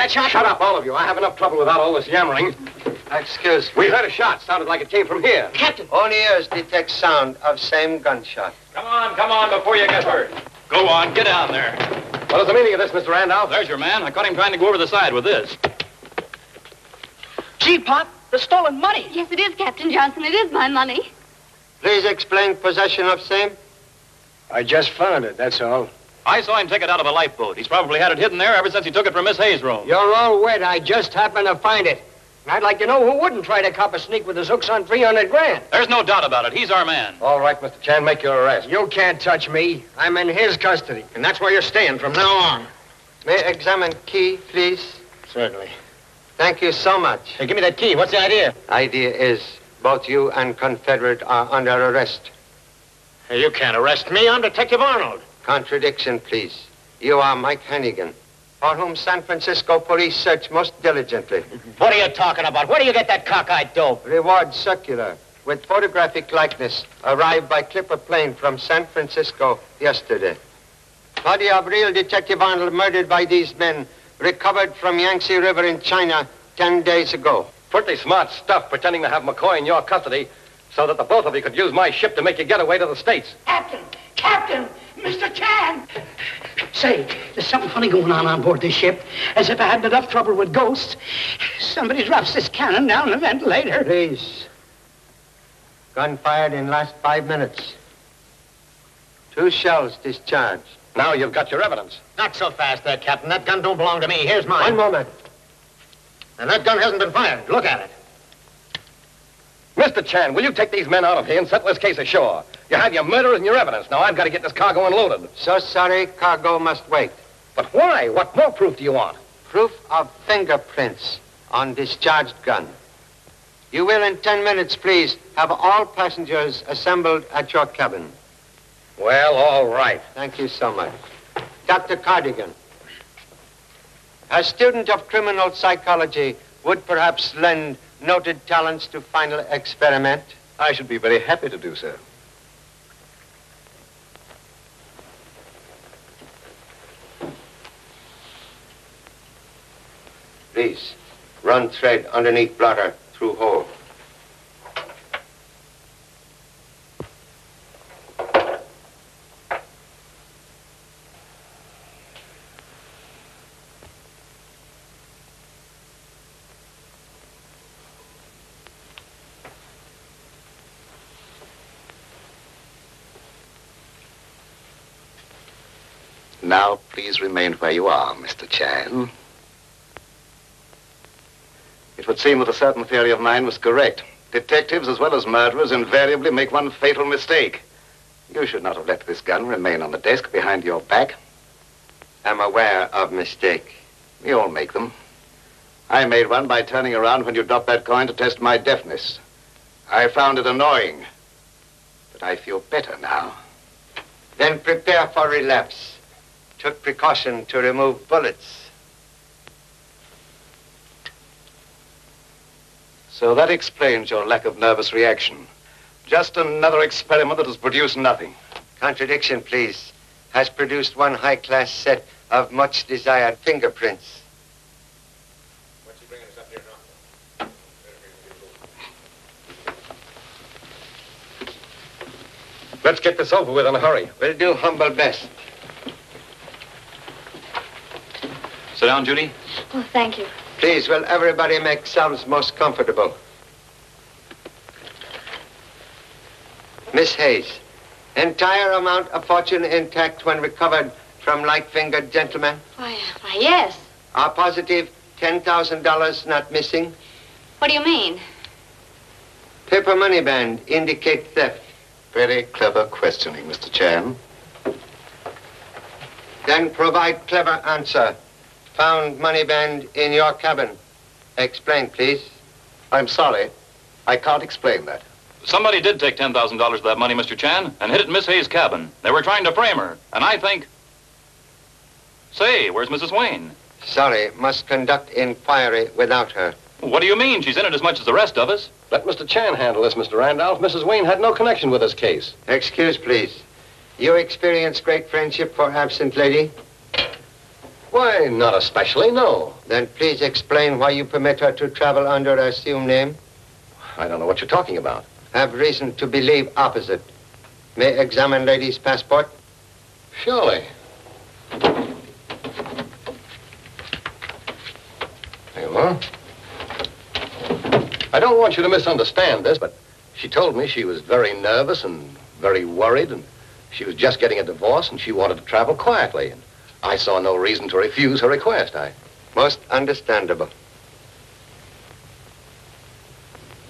Speaker 8: Shot? Shut up, all of you. I have enough trouble without all this yammering.
Speaker 1: Excuse me.
Speaker 8: We heard a shot. Sounded like it came from here.
Speaker 4: Captain!
Speaker 1: Only ears detect sound of same gunshot.
Speaker 2: Come on, before you get hurt. Go on, get down there.
Speaker 8: What is the meaning of this, Mr. Randolph?
Speaker 2: There's your man. I caught him trying to go over the side with this.
Speaker 4: Gee, Pop, the stolen money.
Speaker 3: Yes, it is, Captain Johnson. It is my money.
Speaker 1: Please explain possession of same.
Speaker 13: I just found it, that's all.
Speaker 2: I saw him take it out of a lifeboat. He's probably had it hidden there ever since he took it from Miss Hayes' room.
Speaker 9: You're all wet. I just happened to find it. And I'd like to know who wouldn't try to cop a sneak with his hooks on 300 grand.
Speaker 2: There's no doubt about it. He's our man.
Speaker 8: All right, Mr. Chan, make your arrest.
Speaker 9: You can't touch me. I'm in his custody.
Speaker 8: And that's where you're staying from now on.
Speaker 1: May I examine key, please?
Speaker 8: Certainly.
Speaker 1: Thank you so much.
Speaker 8: Hey, give me that key. What's the idea?
Speaker 1: Idea is both you and Confederate are under arrest.
Speaker 8: Hey, you can't arrest me. I'm Detective Arnold.
Speaker 1: Contradiction, please. You are Mike Hannigan, for whom San Francisco police search most diligently.
Speaker 15: What are you talking about? Where do you get that cockeyed dope?
Speaker 1: Reward circular with photographic likeness arrived by clipper plane from San Francisco yesterday. Body of real Detective Arnold murdered by these men, recovered from Yangtze River in China 10 days ago.
Speaker 8: Pretty smart stuff pretending to have McCoy in your custody so that the both of you could use my ship to make you get away to the States.
Speaker 13: Captain! Captain! Mr. Chan! Say, there's something funny going on board this ship. As if I had enough trouble with ghosts. Somebody drops this cannon down the ventilator.
Speaker 1: Please. Gun fired in last 5 minutes. 2 shells discharged.
Speaker 8: Now you've got your evidence.
Speaker 15: Not so fast there, Captain. That gun don't belong to me. Here's mine.
Speaker 1: One moment.
Speaker 15: And that gun hasn't been fired. Look at it.
Speaker 8: Mr. Chan, will you take these men out of here and settle this case ashore? You have your murderers and your evidence. Now I've got to get this cargo unloaded.
Speaker 1: So sorry, cargo must wait.
Speaker 8: But why? What more proof do you want?
Speaker 1: Proof of fingerprints on discharged gun. You will, in 10 minutes, please, have all passengers assembled at your cabin.
Speaker 8: Well, all right.
Speaker 1: Thank you so much. Dr. Cardigan, a student of criminal psychology would perhaps lend noted talents to final experiment.
Speaker 11: I should be very happy to do so.
Speaker 1: Please, run thread underneath blotter through hole.
Speaker 11: Now, please remain where you are, Mr. Chan. It would seem that a certain theory of mine was correct. Detectives, as well as murderers, invariably make one fatal mistake. You should not have let this gun remain on the desk behind your back.
Speaker 1: I'm aware of mistake.
Speaker 11: We all make them. I made one by turning around when you dropped that coin to test my deafness. I found it annoying, but I feel better now.
Speaker 1: Then prepare for relapse. Took precaution to remove bullets.
Speaker 11: So that explains your lack of nervous reaction. Just another experiment that has produced nothing.
Speaker 1: Contradiction, please. Has produced one high-class set of much-desired fingerprints.
Speaker 8: What's he bringing us up here now? Let's get this over with in a hurry.
Speaker 1: We'll do humble best.
Speaker 2: Sit down, Judy.
Speaker 7: Oh, thank you.
Speaker 1: Please, will everybody make themselves most comfortable? Miss Hayes, entire amount of fortune intact when recovered from light-fingered gentlemen?
Speaker 7: Why, yes.
Speaker 1: Are positive $10,000 not missing?
Speaker 7: What do you mean?
Speaker 1: Paper money band indicate theft.
Speaker 11: Very clever questioning, Mr. Chan.
Speaker 1: Then provide clever answer. Found money band in your cabin. Explain, please.
Speaker 11: I'm sorry. I can't explain that.
Speaker 2: Somebody did take $10,000 of that money, Mr. Chan, and hid it in Miss Hayes' cabin. They were trying to frame her, and I think... Say, where's Mrs. Wayne?
Speaker 1: Sorry, must conduct inquiry without her.
Speaker 2: What do you mean? She's in it as much as the rest of us.
Speaker 8: Let Mr. Chan handle this, Mr. Randolph. Mrs. Wayne had no connection with this case.
Speaker 1: Excuse, please. You experience great friendship for absent lady?
Speaker 8: Why, not especially, no.
Speaker 1: Then please explain why you permit her to travel under an assumed name.
Speaker 8: I don't know what you're talking about.
Speaker 1: Have reason to believe opposite. May examine lady's passport?
Speaker 8: Surely. There you are. I don't want you to misunderstand this, but she told me she was very nervous and very worried, and she was just getting a divorce, and she wanted to travel quietly. And I saw no reason to refuse her request.
Speaker 1: Most understandable.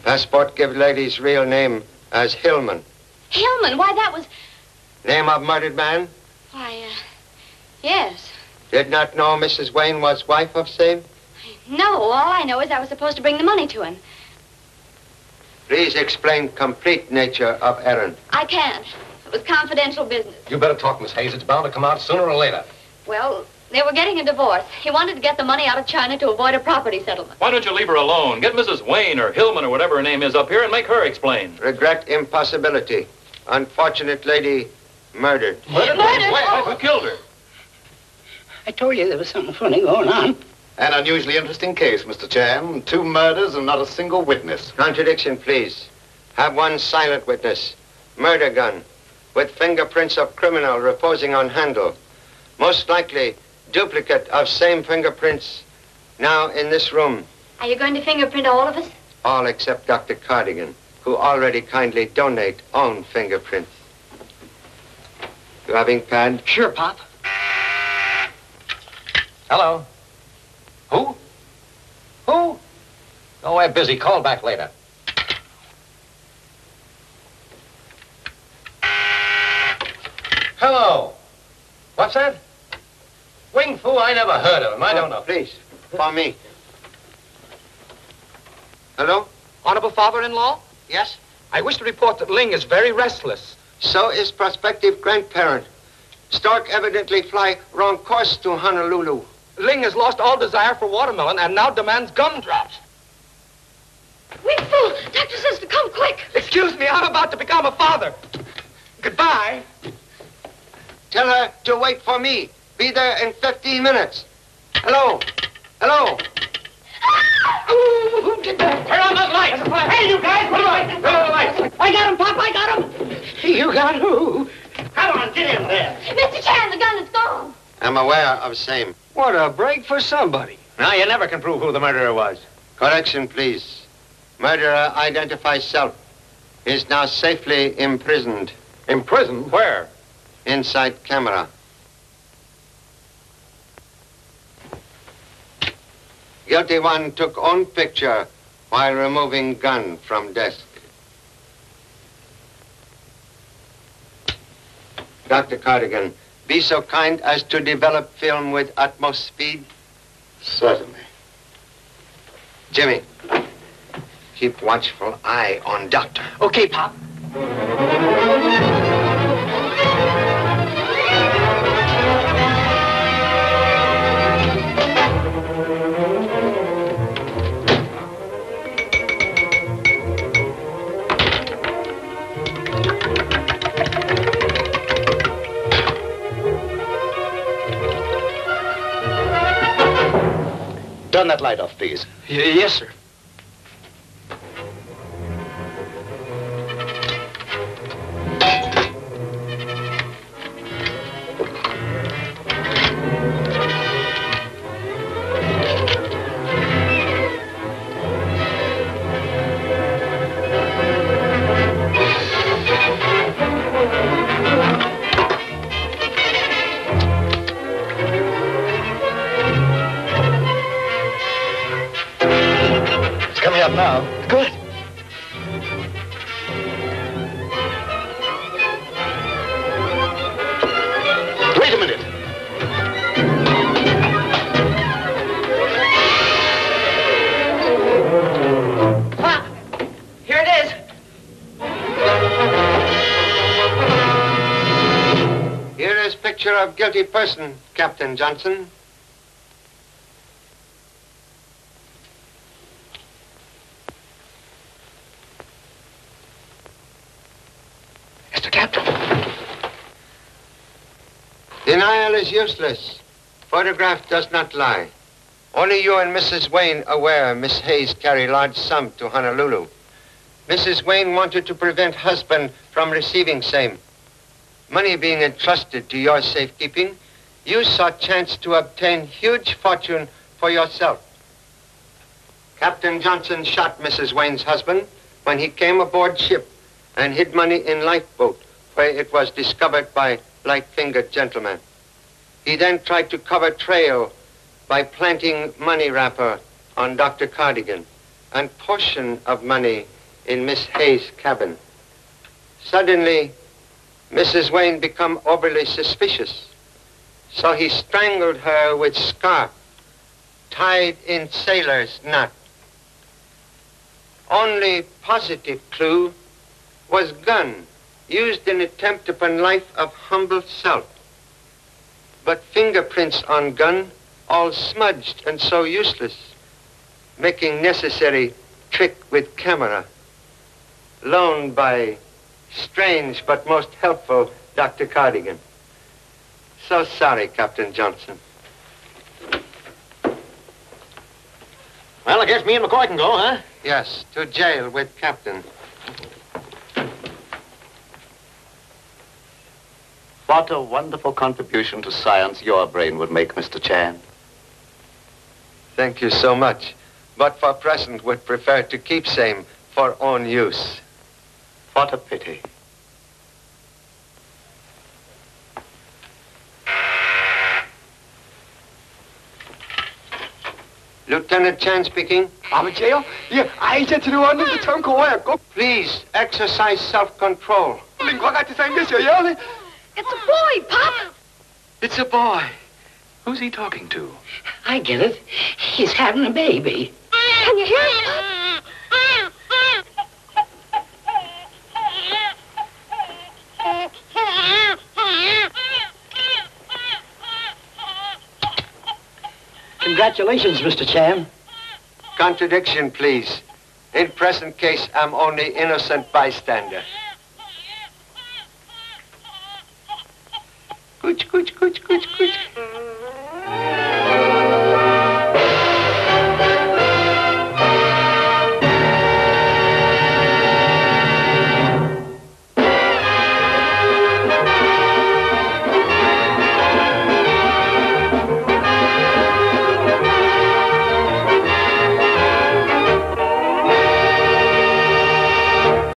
Speaker 1: Passport give lady's real name as Hillman.
Speaker 7: Hillman? Why, that was...
Speaker 1: Name of murdered man?
Speaker 7: Why, yes.
Speaker 1: Did not know Mrs. Wayne was wife of same?
Speaker 7: No, all I know is I was supposed to bring the money to him.
Speaker 1: Please explain complete nature of errand.
Speaker 7: I can't. It was confidential business.
Speaker 8: You better talk, Miss Hayes. It's bound to come out sooner or later.
Speaker 7: Well, they were getting a divorce. He wanted to get the money out of China to avoid a property settlement.
Speaker 2: Why don't you leave her alone? Get Mrs. Wayne or Hillman or whatever her name is up here and make her explain.
Speaker 1: Regret impossibility. Unfortunate lady murdered.
Speaker 2: Murdered?
Speaker 7: Oh.
Speaker 2: Who killed her?
Speaker 13: I told you there was something funny going on.
Speaker 11: An unusually interesting case, Mr. Chan. 2 murders and not a single witness.
Speaker 1: Contradiction, please. Have one silent witness. Murder gun with fingerprints of criminal reposing on handle. Most likely duplicate of same fingerprints now in this room.
Speaker 3: Are you going to fingerprint all of us?
Speaker 1: All except Dr. Cardigan, who already kindly donate own fingerprints. You having pad?
Speaker 13: Sure, Pop.
Speaker 15: Hello. Who? Who? Oh, we're busy. Call back later. Hello. What's that? Wing Fu? I never heard of him. I don't know.
Speaker 1: Please, for me. Hello?
Speaker 5: Honorable father-in-law?
Speaker 1: Yes?
Speaker 5: I wish to report that Layne is very restless.
Speaker 1: So is prospective grandparent. Stork evidently fly wrong course to Honolulu.
Speaker 5: Layne has lost all desire for watermelon and now demands gumdrops.
Speaker 3: Wing Fu! Doctor says to come quick!
Speaker 5: Excuse me, I'm about to become a father. Goodbye.
Speaker 1: Tell her to wait for me. Be there in 15 minutes. Hello? Hello?
Speaker 15: Turn on those lights! Hey, you guys! Turn on the lights!
Speaker 13: I got him, Pop, I got him! You got who?
Speaker 15: Come on, get in there.
Speaker 3: Mr. Chan, the gun is gone!
Speaker 1: I'm aware of same.
Speaker 13: What a break for somebody.
Speaker 15: Now, you never can prove who the murderer was.
Speaker 1: Correction, please. Murderer identifies self. Is now safely imprisoned.
Speaker 15: Imprisoned? Where?
Speaker 1: Inside camera. Guilty one took own picture while removing gun from desk. Dr. Cardigan, be so kind as to develop film with utmost speed.
Speaker 11: Certainly.
Speaker 1: Jimmy, keep watchful eye on Doctor.
Speaker 13: Okay, Pop.
Speaker 11: Turn that light off, please.
Speaker 13: Yes, sir.
Speaker 11: Up now.
Speaker 13: Good.
Speaker 11: Wait a minute.
Speaker 4: Pop, here it is.
Speaker 1: Here is picture of guilty person, Captain Johnson. Denial is useless. Photograph does not lie. Only you and Mrs. Wayne aware Miss Hayes carry large sum to Honolulu. Mrs. Wayne wanted to prevent husband from receiving same. Money being entrusted to your safekeeping, you saw chance to obtain huge fortune for yourself. Captain Johnson shot Mrs. Wayne's husband when he came aboard ship and hid money in lifeboat, where it was discovered by light-fingered gentleman. He then tried to cover trail by planting money wrapper on Dr. Cardigan and portion of money in Miss Hayes' cabin. Suddenly, Mrs. Wayne become overly suspicious, so he strangled her with scarf tied in sailor's knot. Only positive clue was gun used in attempt upon life of humble self. But fingerprints on gun all smudged and so useless, making necessary trick with camera, loaned by strange but most helpful Dr. Cardigan. So sorry, Captain Johnson.
Speaker 15: Well, I guess me and McCoy can go, huh?
Speaker 1: Yes, to jail with Captain.
Speaker 11: What a wonderful contribution to science your brain would make, Mr. Chan.
Speaker 1: Thank you so much. But for present, would prefer to keep same for own use.
Speaker 11: What a pity.
Speaker 1: Lieutenant Chan speaking.
Speaker 13: 아버지요? 예, 아이젠트로 왔는데 참 고와요. 꼭
Speaker 1: Please exercise self-control.
Speaker 13: 링과 같이 생겼어요.
Speaker 3: It's a boy, Pop.
Speaker 2: It's a boy. Who's he talking to?
Speaker 10: I get it. He's having a baby.
Speaker 3: Can you hear it,
Speaker 10: Congratulations, Mr. Chan.
Speaker 1: Contradiction, please. In present case, I'm only innocent bystander. Cooch, cooch, cooch, cooch, cooch.